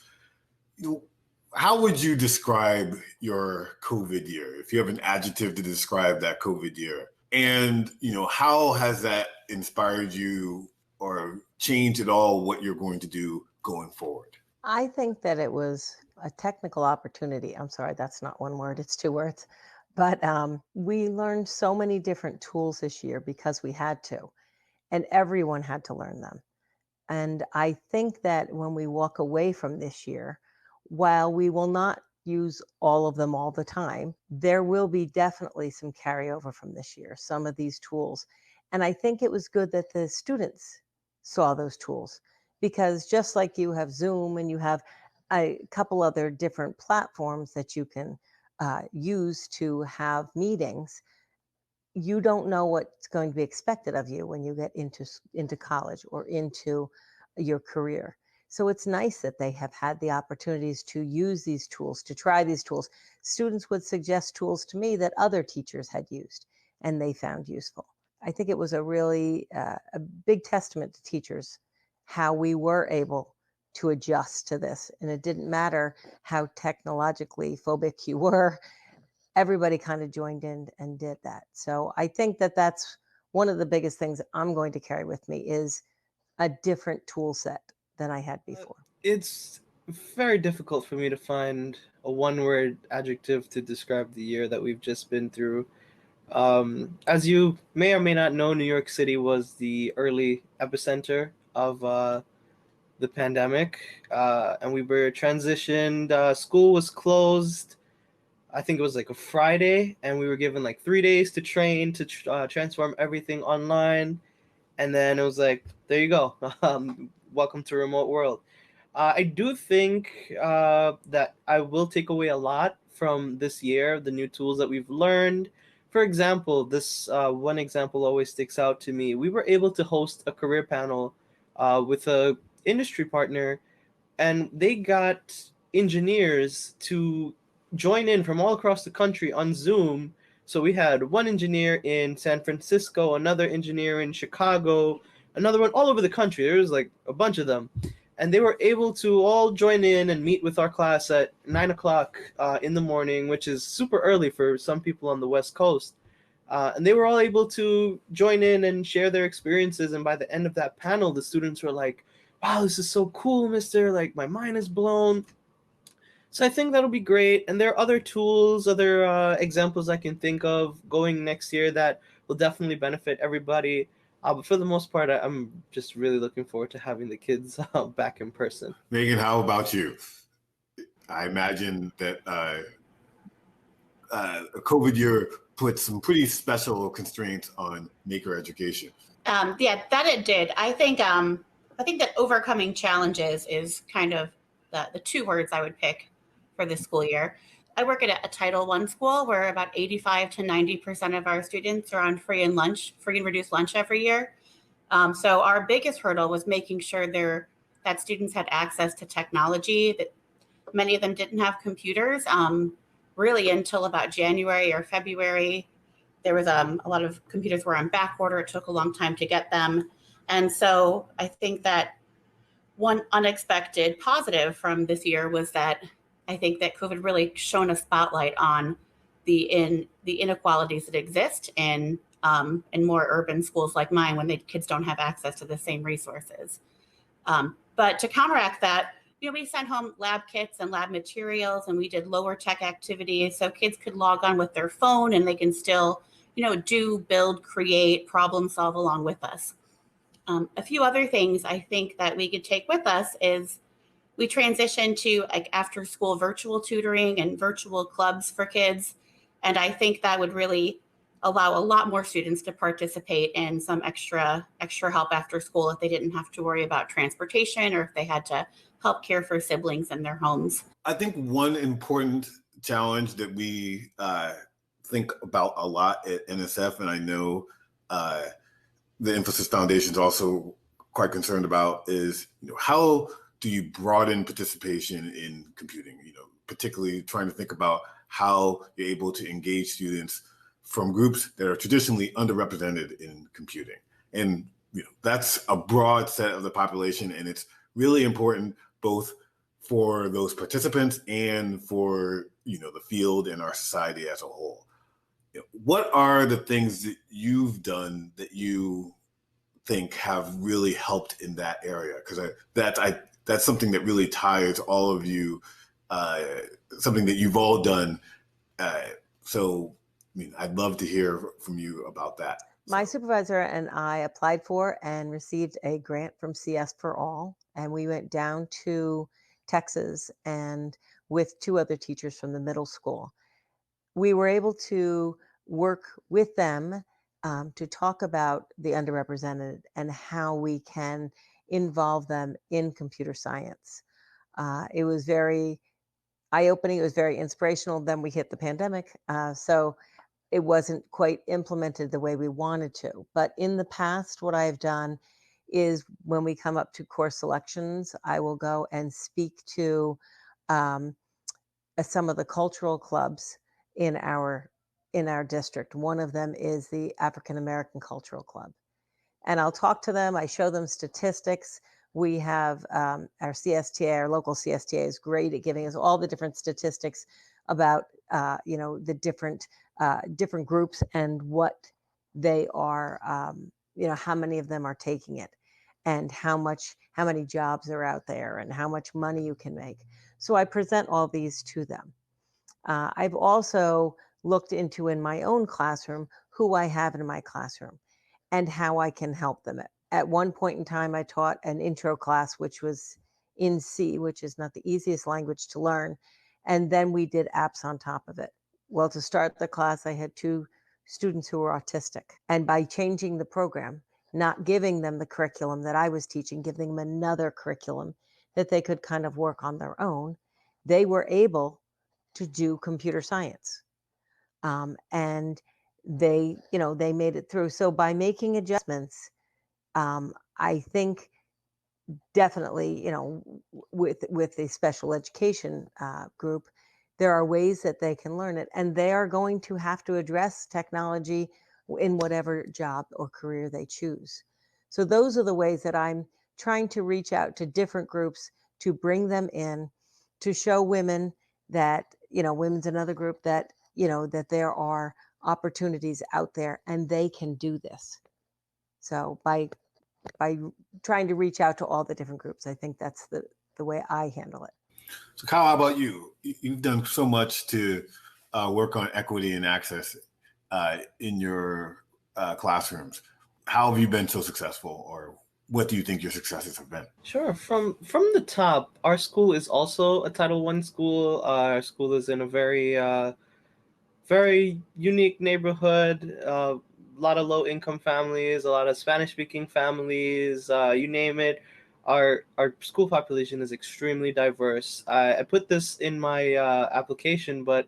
How would you describe your COVID year? If you have an adjective to describe that COVID year, and how has that inspired you or changed at all what you're going to do going forward? I think that it was a technical opportunity. I'm sorry, that's not one word, it's two words. But we learned so many different tools this year because we had to, and everyone had to learn them. And I think that when we walk away from this year, while we will not use all of them all the time, there will be definitely some carryover from this year, some of these tools. And I think it was good that the students saw those tools, because just like you have Zoom and you have a couple other different platforms that you can use to have meetings, you don't know what's going to be expected of you when you get into college or into your career. So it's nice that they have had the opportunities to use these tools, to try these tools. Students would suggest tools to me that other teachers had used and they found useful. I think it was a really a big testament to teachers how we were able to adjust to this. And it didn't matter how technologically phobic you were. Everybody kind of joined in and did that. So I think that that's one of the biggest things I'm going to carry with me is a different tool set than I had before. It's very difficult for me to find a one-word adjective to describe the year that we've just been through. As you may or may not know, New York City was the early epicenter of the pandemic, and we were transitioned. School was closed. I think it was like a Friday, and we were given like 3 days to train to transform everything online. And then it was like, there you go. Welcome to remote world. I do think that I will take away a lot from this year, the new tools that we've learned. For example, this one example always sticks out to me. We were able to host a career panel with a industry partner, and they got engineers to join in from all across the country on Zoom. So we had one engineer in San Francisco, another engineer in Chicago, another one all over the country. There was like a bunch of them. And they were able to all join in and meet with our class at 9 o'clock in the morning, which is super early for some people on the West Coast. And they were all able to join in and share their experiences. And by the end of that panel, the students were like, wow, this is so cool, mister. Like, my mind is blown. So I think that'll be great. And there are other tools, other examples I can think of going next year that will definitely benefit everybody. But for the most part, I'm just really looking forward to having the kids back in person. Megan, how about you? I imagine that a COVID year put some pretty special constraints on maker education. Yeah, that it did. I think that overcoming challenges is kind of the two words I would pick for this school year. I work at a Title I school where about 85 to 90% of our students are on free and reduced lunch every year. So our biggest hurdle was making sure that students had access to technology. That many of them didn't have computers really until about January or February. There was a lot of computers were on back order. It took a long time to get them. And so I think that one unexpected positive from this year was that I think that COVID really shone a spotlight on the inequalities that exist in more urban schools like mine when the kids don't have access to the same resources. But to counteract that, we sent home lab kits and lab materials, and we did lower tech activities so kids could log on with their phone and they can still, build, create, problem solve along with us. A few other things I think that we could take with us is we transitioned to like after school virtual tutoring and virtual clubs for kids. And I think that would really allow a lot more students to participate in some extra help after school if they didn't have to worry about transportation or if they had to help care for siblings in their homes. I think one important challenge that we think about a lot at NSF, and I know the Infosys Foundation is also quite concerned about is, how do you broaden participation in computing? Particularly trying to think about how you're able to engage students from groups that are traditionally underrepresented in computing. And that's a broad set of the population, and it's really important both for those participants and for the field and our society as a whole. What are the things that you've done that you think have really helped in that area? Because that's something that really ties all of you, something that you've all done. So, I'd love to hear from you about that. My supervisor and I applied for and received a grant from CS for All, and we went down to Texas and with 2 other teachers from the middle school. We were able to work with them to talk about the underrepresented and how we can involve them in computer science. It was very eye-opening. It was very inspirational. Then we hit the pandemic. So it wasn't quite implemented the way we wanted to. But in the past, what I've done is when we come up to course selections, I will go and speak to some of the cultural clubs in our district. One of them is the African American Cultural Club. And I'll talk to them. I show them statistics. We have our CSTA, our local CSTA is great at giving us all the different statistics about, the different groups and what they are, how many of them are taking it and how many jobs are out there and how much money you can make. So I present all these to them. I've also looked into in my own classroom who I have in my classroom and how I can help them. At one point in time, I taught an intro class, which was in C, which is not the easiest language to learn. And then we did apps on top of it. Well, to start the class, I had 2 students who were autistic. And by changing the program, not giving them the curriculum that I was teaching, giving them another curriculum that they could kind of work on their own, they were able to do computer science. And they made it through. So by making adjustments, I think definitely, with the special education group, there are ways that they can learn it, and they are going to have to address technology in whatever job or career they choose. So those are the ways that I'm trying to reach out to different groups to bring them in, to show women that, women's another group that, that there are opportunities out there and they can do this. So by trying to reach out to all the different groups, I think that's the way I handle it. So Kyle, how about you? You've done so much to work on equity and access in your classrooms. How have you been so successful, or what do you think your successes have been? Sure. From the top, our school is also a Title I school. Our school is in a very unique neighborhood. A lot of low-income families, a lot of Spanish-speaking families. You name it. Our school population is extremely diverse. I put this in my application, but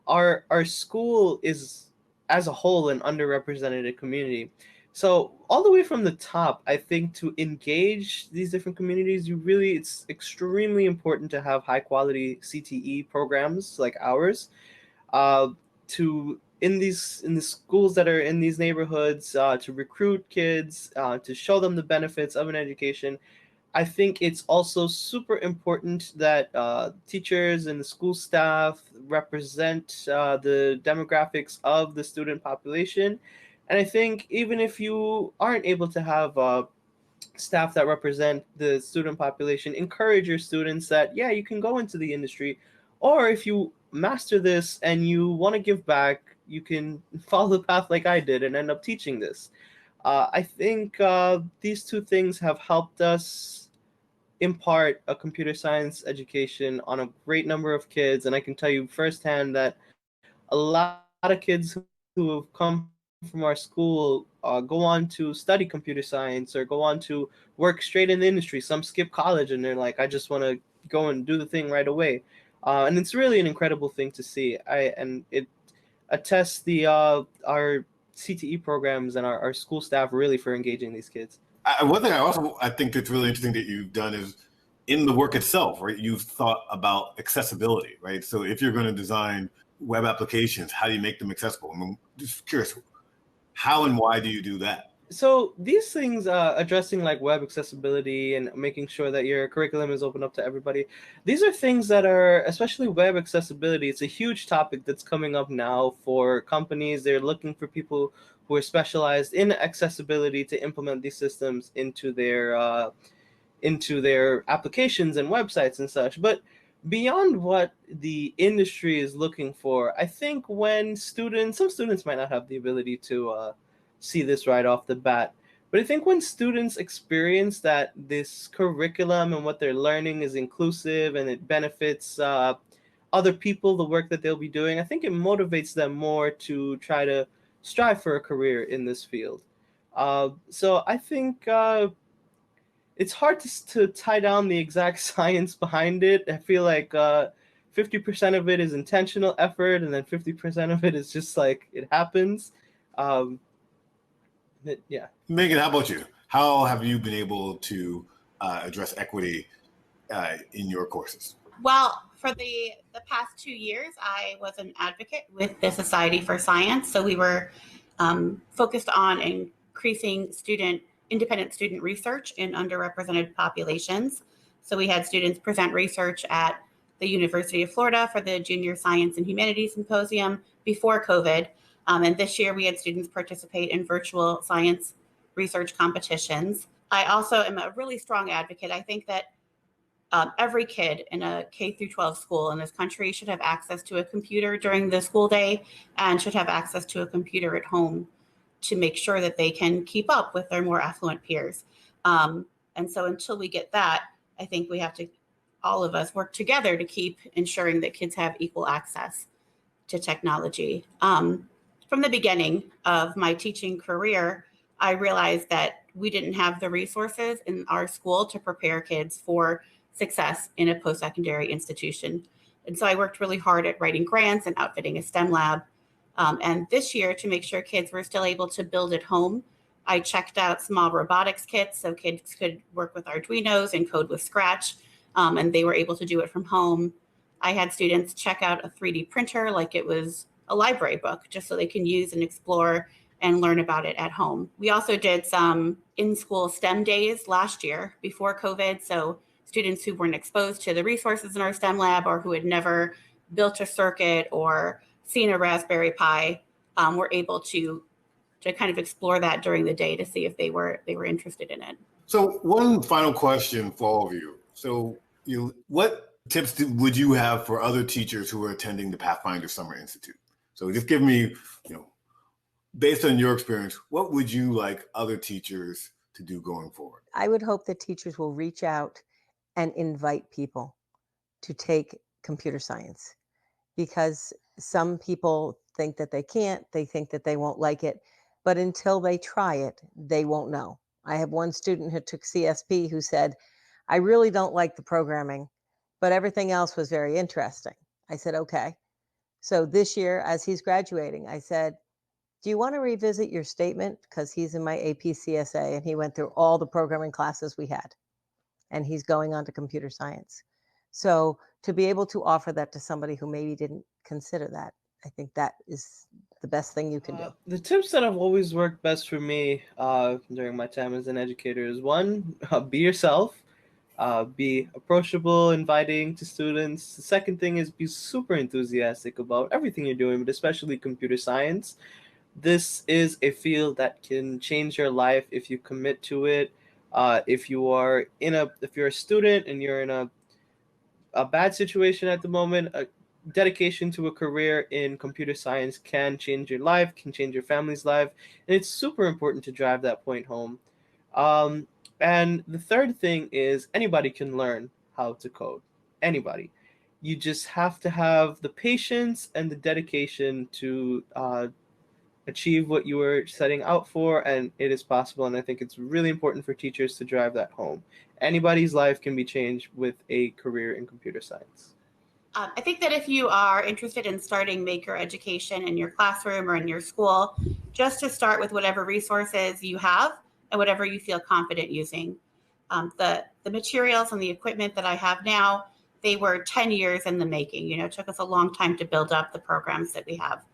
our school is, as a whole, an underrepresented community. So all the way from the top, I think to engage these different communities, it's extremely important to have high quality CTE programs like ours, in the schools that are in these neighborhoods, to recruit kids, to show them the benefits of an education. I think it's also super important that teachers and the school staff represent the demographics of the student population. And I think even if you aren't able to have staff that represent the student population, encourage your students that, yeah, you can go into the industry. Or if you master this and you want to give back, you can follow the path like I did and end up teaching this. I think these 2 things have helped us impart a computer science education on a great number of kids. And I can tell you firsthand that a lot of kids who have come from our school go on to study computer science or go on to work straight in the industry. Some skip college and they're like, I just want to go and do the thing right away. And it's really an incredible thing to see. And it attests our CTE programs and our school staff really for engaging these kids. One thing I think that's really interesting that you've done is in the work itself, right? You've thought about accessibility, right? So if you're going to design web applications, how do you make them accessible? I mean, just curious, how and why do you do that? So these things, addressing like web accessibility and making sure that your curriculum is open up to everybody, these are things that are, especially web accessibility, it's a huge topic that's coming up now for companies. They're looking for people who are specialized in accessibility to implement these systems into their applications and websites and such. But beyond what the industry is looking for, I think when some students might not have the ability to see this right off the bat, but I think when students experience that this curriculum and what they're learning is inclusive and it benefits other people, the work that they'll be doing, I think it motivates them more to try to strive for a career in this field. So I think it's hard to tie down the exact science behind it. I feel like 50% of it is intentional effort, and then 50% of it is just like it happens. Yeah. Megan, how about you? How have you been able to address equity in your courses? Well, for the past 2 years, I was an advocate with the Society for Science. So we were focused on increasing independent student research in underrepresented populations. So we had students present research at the University of Florida for the Junior Science and Humanities Symposium before COVID. And this year we had students participate in virtual science research competitions. I also am a really strong advocate. I think that every kid in a K through 12 school in this country should have access to a computer during the school day and should have access to a computer at home to make sure that they can keep up with their more affluent peers. And so until we get that, I think we have to, all of us, work together to keep ensuring that kids have equal access to technology. From the beginning of my teaching career, I realized that we didn't have the resources in our school to prepare kids for success in a post-secondary institution. And so I worked really hard at writing grants and outfitting a STEM lab. And this year, to make sure kids were still able to build at home, I checked out small robotics kits so kids could work with Arduinos and code with Scratch, and they were able to do it from home. I had students check out a 3D printer like it was a library book, just so they can use and explore and learn about it at home. We also did some in-school STEM days last year before COVID. So students who weren't exposed to the resources in our STEM lab or who had never built a circuit or seen a Raspberry Pi were able to kind of explore that during the day to see if they were interested in it. So one final question for all of you. So what tips would you have for other teachers who are attending the Pathfinder Summer Institute? So just give me, based on your experience, what would you like other teachers to do going forward? I would hope that teachers will reach out and invite people to take computer science, because some people think that they can't, they think that they won't like it, but until they try it, they won't know. I have one student who took CSP who said, I really don't like the programming, but everything else was very interesting. I said, okay. So this year, as he's graduating, I said, do you want to revisit your statement? Because he's in my AP CSA and he went through all the programming classes we had and he's going on to computer science. So to be able to offer that to somebody who maybe didn't consider that, I think that is the best thing you can do. The tips that have always worked best for me during my time as an educator is one, be yourself. Be approachable, inviting to students. The second thing is be super enthusiastic about everything you're doing, but especially computer science. This is a field that can change your life if you commit to it. If you're a student and you're in a bad situation at the moment, a dedication to a career in computer science can change your life, can change your family's life, and it's super important to drive that point home. And the third thing is anybody can learn how to code. Anybody. You just have to have the patience and the dedication to achieve what you were setting out for, and it is possible. And I think it's really important for teachers to drive that home. Anybody's life can be changed with a career in computer science. I think that if you are interested in starting maker education in your classroom or in your school, just to start with whatever resources you have and whatever you feel confident using. The materials and the equipment that I have now, they were 10 years in the making. You know, it took us a long time to build up the programs that we have.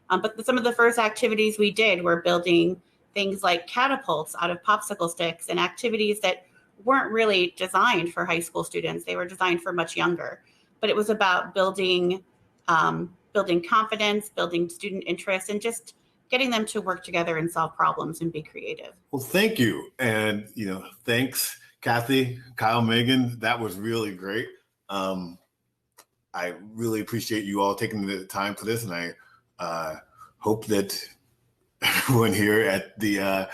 But some of the first activities we did were building things like catapults out of popsicle sticks and activities that weren't really designed for high school students. They were designed for much younger. But it was about building confidence, building student interest, and just getting them to work together and solve problems and be creative. Well, thank you. And, thanks, Kathy, Kyle, Megan. That was really great. I really appreciate you all taking the time for this. And I hope that everyone here at the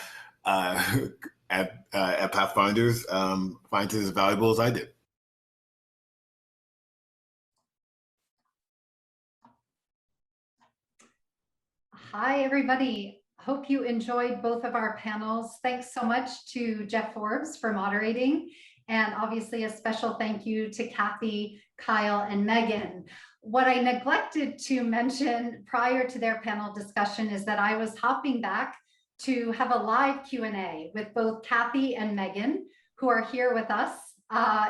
at Pathfinders finds it as valuable as I did. Hi, everybody. Hope you enjoyed both of our panels. Thanks so much to Jeff Forbes for moderating. And obviously a special thank you to Kathy, Kyle, and Megan. What I neglected to mention prior to their panel discussion is that I was hopping back to have a live Q&A with both Kathy and Megan, who are here with us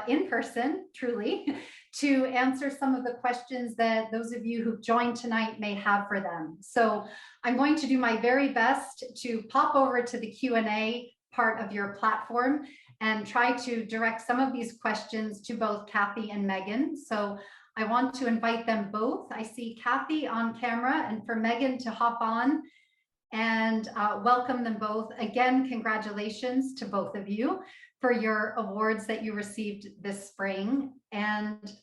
in person, truly, to answer some of the questions that those of you who've joined tonight may have for them. So I'm going to do my very best to pop over to the Q&A part of your platform and try to direct some of these questions to both Kathy and Megan. So I want to invite them both. I see Kathy on camera, and for Megan to hop on and welcome them both. Again, congratulations to both of you for your awards that you received this spring. And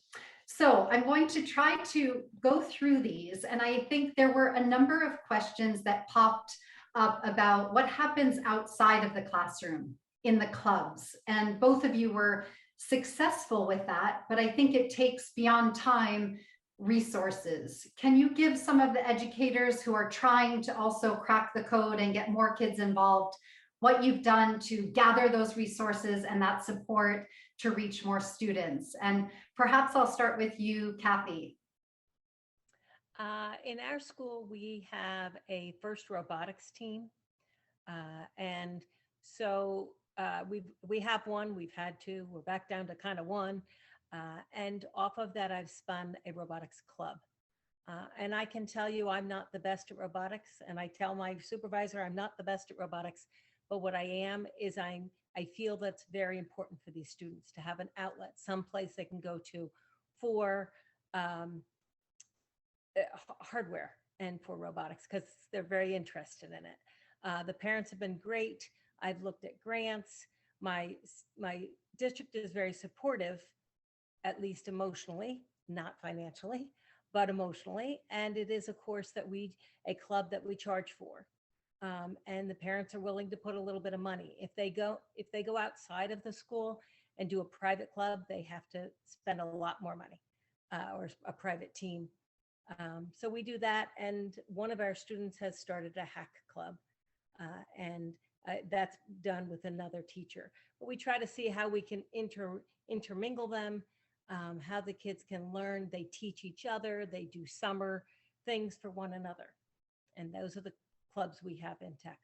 so I'm going to try to go through these. And I think there were a number of questions that popped up about what happens outside of the classroom in the clubs. And both of you were successful with that, but I think it takes beyond time resources. Can you give some of the educators who are trying to also crack the code and get more kids involved what you've done to gather those resources and that support to reach more students? And perhaps I'll start with you, Kathy. In our school, we have a first robotics team. And so we have one, we've had two, we're back down to kind of one. And off of that, I've spun a robotics club. And I can tell you I'm not the best at robotics. And I tell my supervisor I'm not the best at robotics. But what I am is I feel that's very important for these students to have an outlet, someplace they can go to for hardware and for robotics, because they're very interested in it. The parents have been great. I've looked at grants. My district is very supportive, at least emotionally, not financially, but emotionally. And it is a course that a club that we charge for. And the parents are willing to put a little bit of money. If they go outside of the school and do a private club, they have to spend a lot more money, or a private team. So we do that. And one of our students has started a hack club, and that's done with another teacher. But we try to see how we can intermingle them, how the kids can learn. They teach each other. They do summer things for one another. And those are the clubs we have in tech.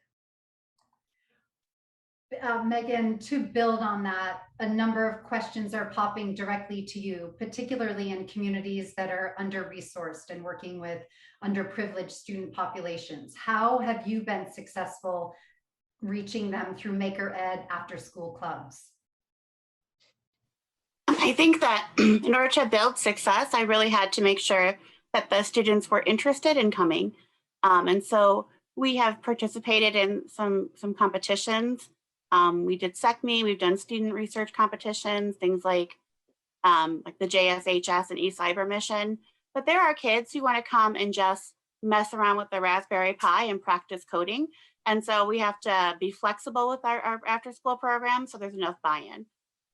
Megan, to build on that, a number of questions are popping directly to you, particularly in communities that are under-resourced and working with underprivileged student populations. How have you been successful reaching them through Maker Ed after-school clubs? I think that in order to build success, I really had to make sure that the students were interested in coming. And so we have participated in some competitions. We did SECME, we've done student research competitions, things like the JSHS and eCyber Mission. But there are kids who want to come and just mess around with the Raspberry Pi and practice coding. And so we have to be flexible with our after-school program so there's enough buy-in.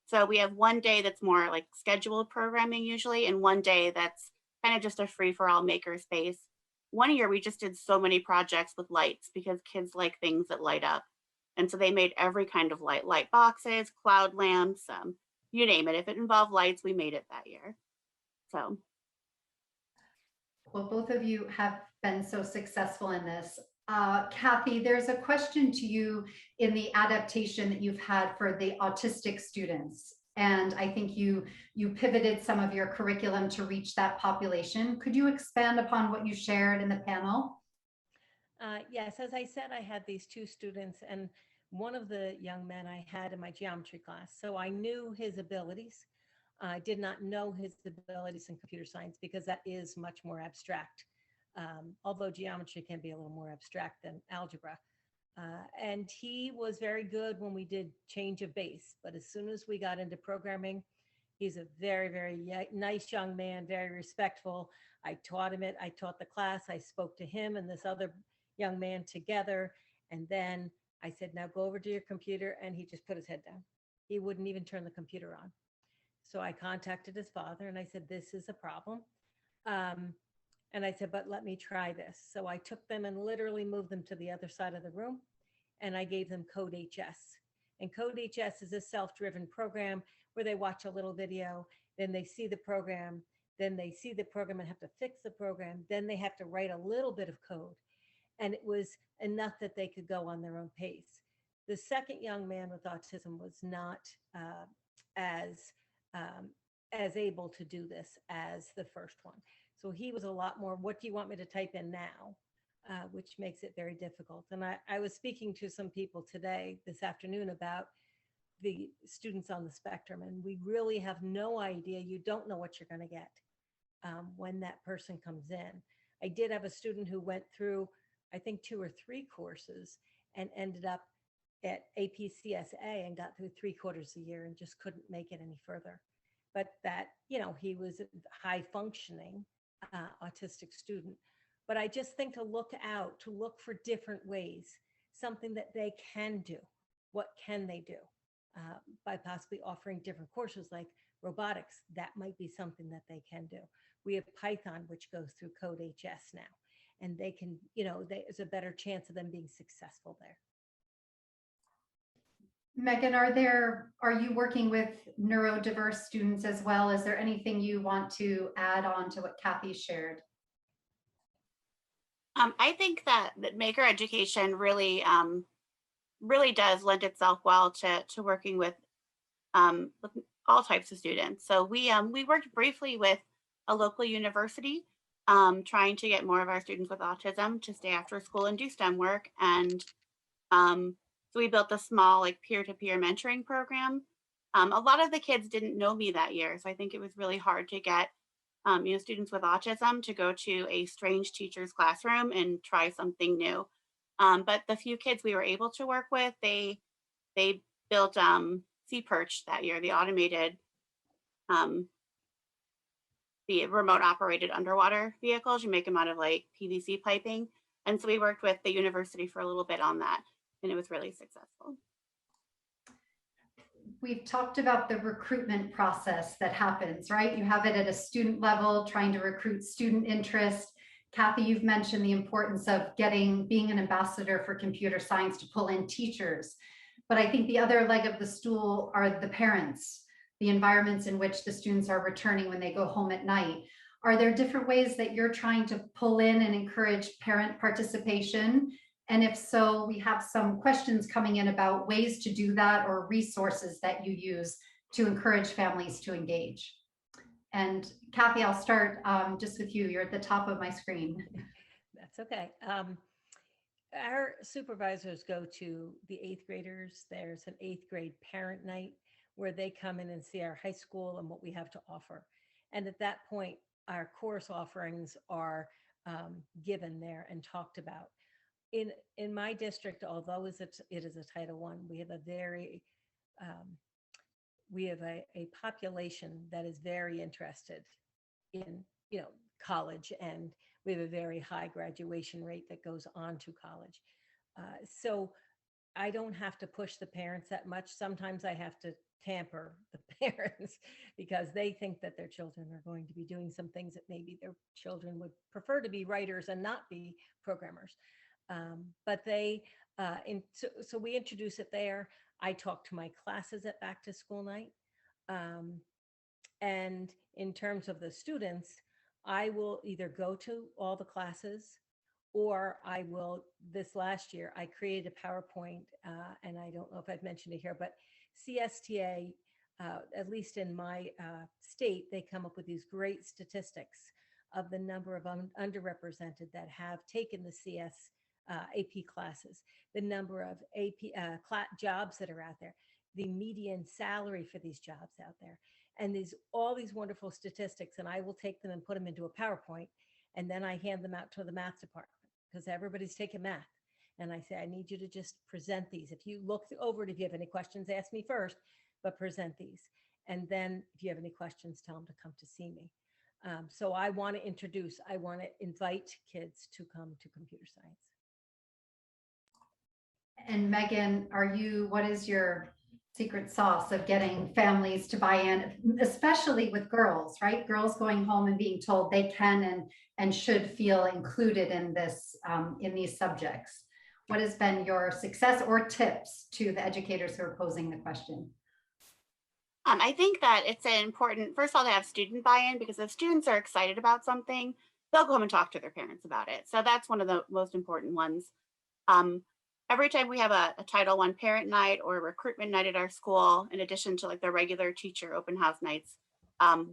So we have one day that's more like scheduled programming usually, and one day that's kind of just a free-for-all maker space. One year we just did so many projects with lights because kids like things that light up. And so they made every kind of light boxes, cloud lamps, you name it. If it involved lights, we made it that year. So Well, both of you have been so successful in this. Kathy, there's a question to you in the adaptation that you've had for the autistic students. And I think you pivoted some of your curriculum to reach that population. Could you expand upon what you shared in the panel? Yes, as I said, I had these two students, and one of the young men I had in my geometry class. So I knew his abilities. I did not know his abilities in computer science because that is much more abstract. Although geometry can be a little more abstract than algebra. And he was very good when we did change of base. But as soon as we got into programming, he's a very, very nice young man, very respectful. I taught him it. I taught the class. I spoke to him and this other young man together. And then I said, now go over to your computer. And he just put his head down. He wouldn't even turn the computer on. So I contacted his father and I said, this is a problem. And I said, but let me try this. So I took them and literally moved them to the other side of the room. And I gave them Code HS. And Code HS is a self-driven program where they watch a little video, then they see the program, then they see the program and have to fix the program. Then they have to write a little bit of code. And it was enough that they could go on their own pace. The second young man with autism was not as able to do this as the first one. So he was a lot more, what do you want me to type in now? Which makes it very difficult. And I was speaking to some people today, this afternoon, about the students on the spectrum, and we really have no idea. You don't know what you're going to get when that person comes in. I did have a student who went through, I think, 2 or 3 courses and ended up at APCSA and got through 3/4 a year and just couldn't make it any further. But that, he was a high functioning autistic student. But I just think to look out, to look for different ways, something that they can do. What can they do? By possibly offering different courses like robotics, that might be something that they can do. We have Python, which goes through Code HS now, and they can, there's a better chance of them being successful there. Megan, are you working with neurodiverse students as well? Is there anything you want to add on to what Kathy shared? I think that maker education really does lend itself well to working with all types of students. So we worked briefly with a local university, trying to get more of our students with autism to stay after school and do STEM work. And so we built a small peer-to-peer mentoring program. A lot of the kids didn't know me that year, so I think it was really hard to get students with autism to go to a strange teacher's classroom and try something new. But the few kids we were able to work with, they built Sea Perch that year, the automated, the remote operated underwater vehicles. You make them out of PVC piping. And so we worked with the university for a little bit on that, and it was really successful. We've talked about the recruitment process that happens, right? You have it at a student level, trying to recruit student interest. Kathy, you've mentioned the importance of being an ambassador for computer science to pull in teachers. But I think the other leg of the stool are the parents, the environments in which the students are returning when they go home at night. Are there different ways that you're trying to pull in and encourage parent participation? And if so, we have some questions coming in about ways to do that or resources that you use to encourage families to engage. And Kathy, I'll start just with you. You're at the top of my screen. That's okay. Our supervisors go to the 8th graders. There's an 8th grade parent night where they come in and see our high school and what we have to offer. And at that point, our course offerings are given there and talked about. In my district, although it is a Title I, we have a very a population that is very interested in college, and we have a very high graduation rate that goes on to college. So I don't have to push the parents that much. Sometimes I have to tamper the parents because they think that their children are going to be doing some things that maybe their children would prefer to be writers and not be programmers. But so we introduce it there. I talk to my classes at back to school night. And in terms of the students, I will either go to all the classes, or I will, this last year, I created a PowerPoint, and I don't know if I've mentioned it here, but CSTA, at least in my state, they come up with these great statistics of the number of underrepresented that have taken the CS AP classes, the number of AP jobs that are out there, the median salary for these jobs out there, and all these wonderful statistics. And I will take them and put them into a PowerPoint, and then I hand them out to the math department because everybody's taking math. And I say, I need you to just present these. If you look over it, if you have any questions, ask me first, but present these. And then if you have any questions, tell them to come to see me. So I want to invite kids to come to computer science. And Megan, what is your secret sauce of getting families to buy in, especially with girls, right? Girls going home and being told they can and should feel included in this, in these subjects. What has been your success or tips to the educators who are posing the question? I think that it's important, first of all, to have student buy-in, because if students are excited about something, they'll go home and talk to their parents about it. So that's one of the most important ones. Every time we have a Title I parent night or a recruitment night at our school, in addition to like the regular teacher open house nights,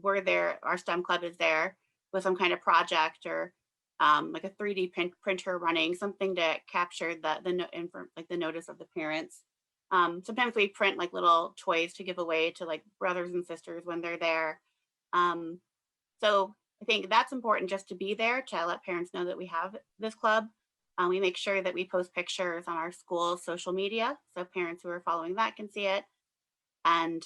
we're there, our STEM club is there with some kind of project or like a 3D printer running, something to capture the notice of the parents. Sometimes we print like little toys to give away to like brothers and sisters when they're there. So I think that's important, just to be there to let parents know that we have this club. We make sure that we post pictures on our school's social media so parents who are following that can see it. And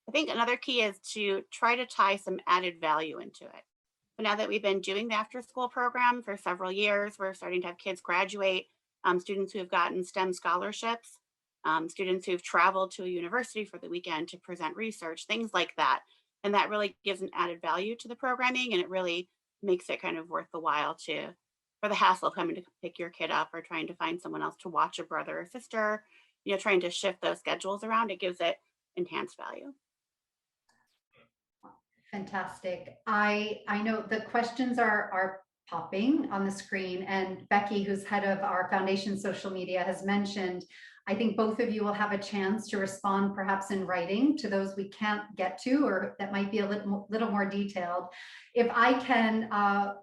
I think another key is to try to tie some added value into it. So now that we've been doing the after school program for several years, we're starting to have kids graduate, students who have gotten STEM scholarships, students who've traveled to a university for the weekend to present research, things like that. And that really gives an added value to the programming, and it really makes it kind of worth the while for the hassle of coming to pick your kid up or trying to find someone else to watch a brother or sister, trying to shift those schedules around. It gives it enhanced value. Fantastic. I know the questions are popping on the screen, and Becky, who's head of our foundation social media, has mentioned, I think both of you will have a chance to respond perhaps in writing to those we can't get to, or that might be a little more detailed. If I can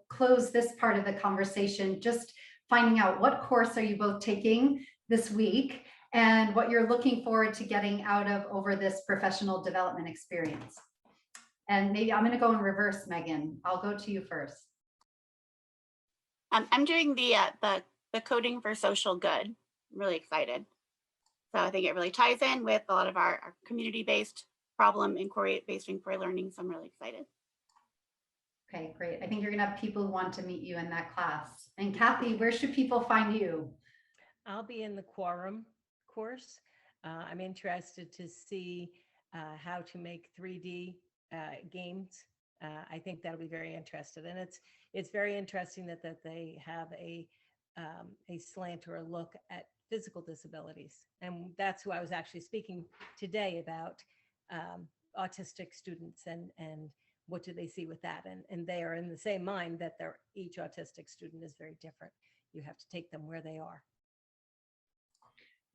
close this part of the conversation, just finding out what course are you both taking this week and what you're looking forward to getting out of over this professional development experience. And maybe I'm going to go in reverse, Megan. I'll go to you first. I'm doing the coding for social good. I'm really excited. So I think it really ties in with a lot of our community-based problem inquiry-based inquiry learning. So I'm really excited. Okay, great. I think you're going to have people who want to meet you in that class. And Kathy, where should people find you? I'll be in the Quorum course. I'm interested to see how to make 3D games. I think that'll be very interesting, and it's very interesting that they have a slant or a look at physical disabilities, and that's who I was actually speaking today about, autistic students and what do they see with that, and they are in the same mind that each autistic student is very different. You have to take them where they are.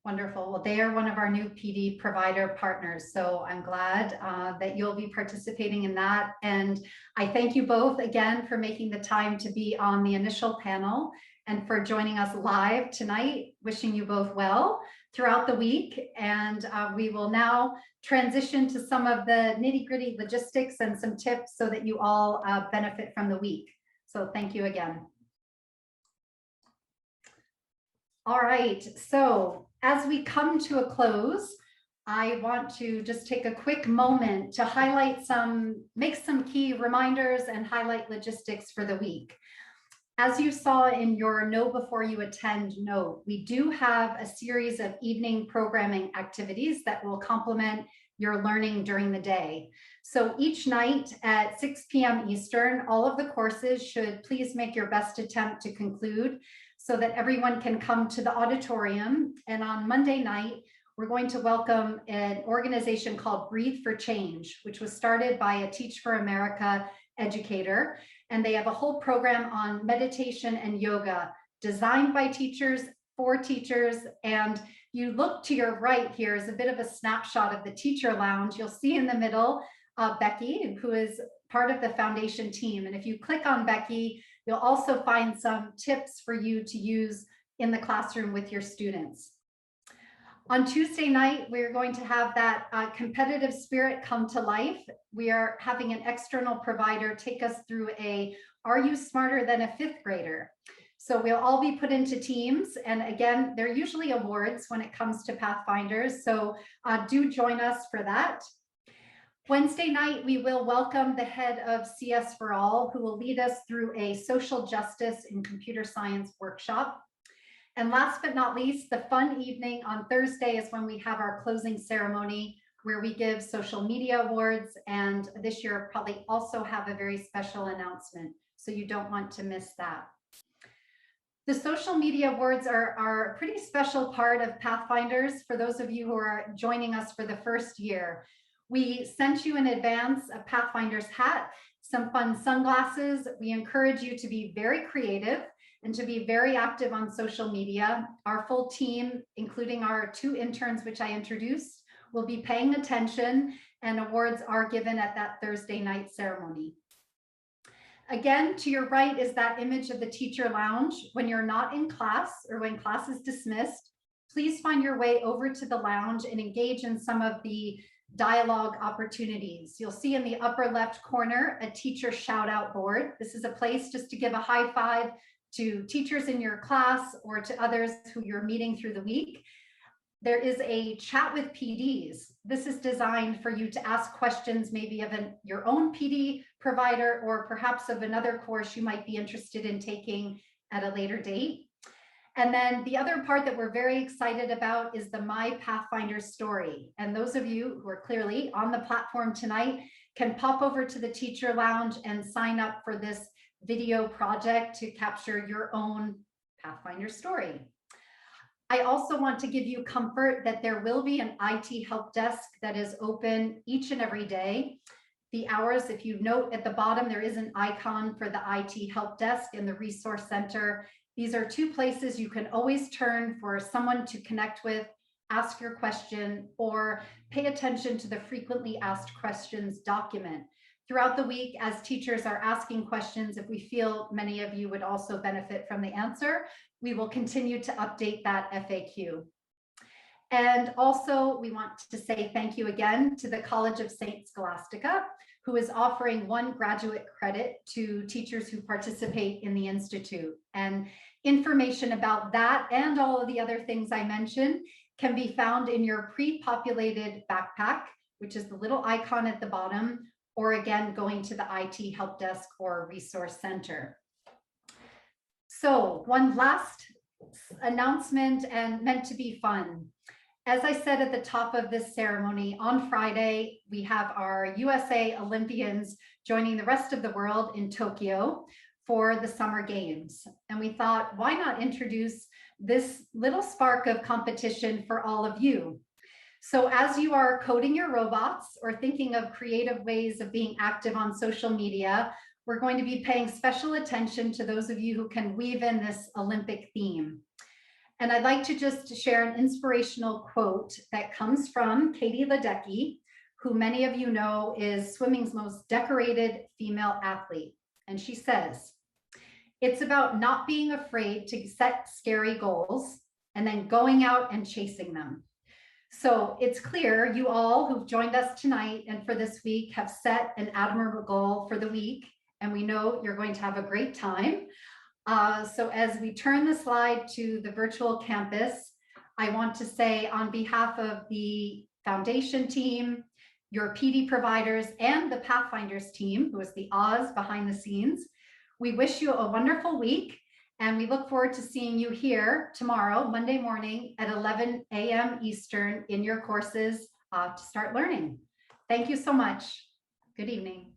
Wonderful. Well, they are one of our new PD provider partners. So I'm glad that you'll be participating in that. And I thank you both again for making the time to be on the initial panel and for joining us live tonight. Wishing you both well throughout the week. And we will now transition to some of the nitty-gritty logistics and some tips so that you all benefit from the week. So thank you again. All right, so as we come to a close, I want to just take a quick moment to highlight make some key reminders and highlight logistics for the week. As you saw in your Know Before You Attend note, we do have a series of evening programming activities that will complement your learning during the day. So each night at 6 p.m. Eastern, all of the courses should please make your best attempt to conclude so that everyone can come to the auditorium. And on Monday night, we're going to welcome an organization called Breathe for Change, which was started by a Teach for America educator. and they have a whole program on meditation and yoga designed by teachers for teachers. And you look to your right here is a bit of a snapshot of the teacher lounge. You'll see in the middle Becky, who is part of the foundation team. And if you click on Becky, you'll also find some tips for you to use in the classroom with your students. On Tuesday night, we're going to have that competitive spirit come to life. We are having an external provider take us through a Are You Smarter Than a Fifth Grader? So we'll all be put into teams. And again, they're usually awards when it comes to Pathfinders. So do join us for that. Wednesday night, we will welcome the head of CS for All, who will lead us through a social justice and computer science workshop. And last but not least, the fun evening on Thursday is when we have our closing ceremony, where we give social media awards. And this year probably also have a very special announcement. So you don't want to miss that. The social media awards are a pretty special part of Pathfinders for those of you who are joining us for the first year. We sent you in advance a Pathfinder's hat, some fun sunglasses. We encourage you to be very creative and to be very active on social media. Our full team, including our 2 interns, which I introduced, will be paying attention, and awards are given at that Thursday night ceremony. Again, to your right is that image of the teacher lounge. When you're not in class or when class is dismissed, please find your way over to the lounge and engage in some of the dialogue opportunities. You'll see in the upper left corner a teacher shout out board. This is a place just to give a high five to teachers in your class or to others who you're meeting through the week. There is a chat with PDs. This is designed for you to ask questions maybe of your own PD provider or perhaps of another course you might be interested in taking at a later date. And then the other part that we're very excited about is the My Pathfinder Story. And those of you who are clearly on the platform tonight can pop over to the teacher lounge and sign up for this video project to capture your own Pathfinder story. I also want to give you comfort that there will be an IT help desk that is open each and every day. The hours, if you note at the bottom, there is an icon for the IT help desk and the resource center. These are 2 places you can always turn for someone to connect with, ask your question, or pay attention to the frequently asked questions document. Throughout the week, as teachers are asking questions, if we feel many of you would also benefit from the answer, we will continue to update that FAQ. And also, we want to say thank you again to the College of St. Scholastica, who is offering 1 graduate credit to teachers who participate in the Institute. And information about that and all of the other things I mentioned can be found in your pre-populated backpack, which is the little icon at the bottom, or again, going to the IT help desk or resource center. So one last announcement, and meant to be fun. As I said at the top of this ceremony, on Friday, we have our USA Olympians joining the rest of the world in Tokyo for the Summer Games. And we thought, why not introduce this little spark of competition for all of you? So as you are coding your robots or thinking of creative ways of being active on social media, we're going to be paying special attention to those of you who can weave in this Olympic theme. And I'd like to just share an inspirational quote that comes from Katie Ledecky, who many of you know is swimming's most decorated female athlete. And she says, "It's about not being afraid to set scary goals and then going out and chasing them." So it's clear you all who've joined us tonight and for this week have set an admirable goal for the week, and we know you're going to have a great time. So as we turn the slide to the virtual campus, I want to say on behalf of the foundation team, your PD providers, and the Pathfinders team, who is the Oz behind the scenes, we wish you a wonderful week, and we look forward to seeing you here tomorrow, Monday morning at 11 a.m. Eastern in your courses to start learning. Thank you so much. Good evening.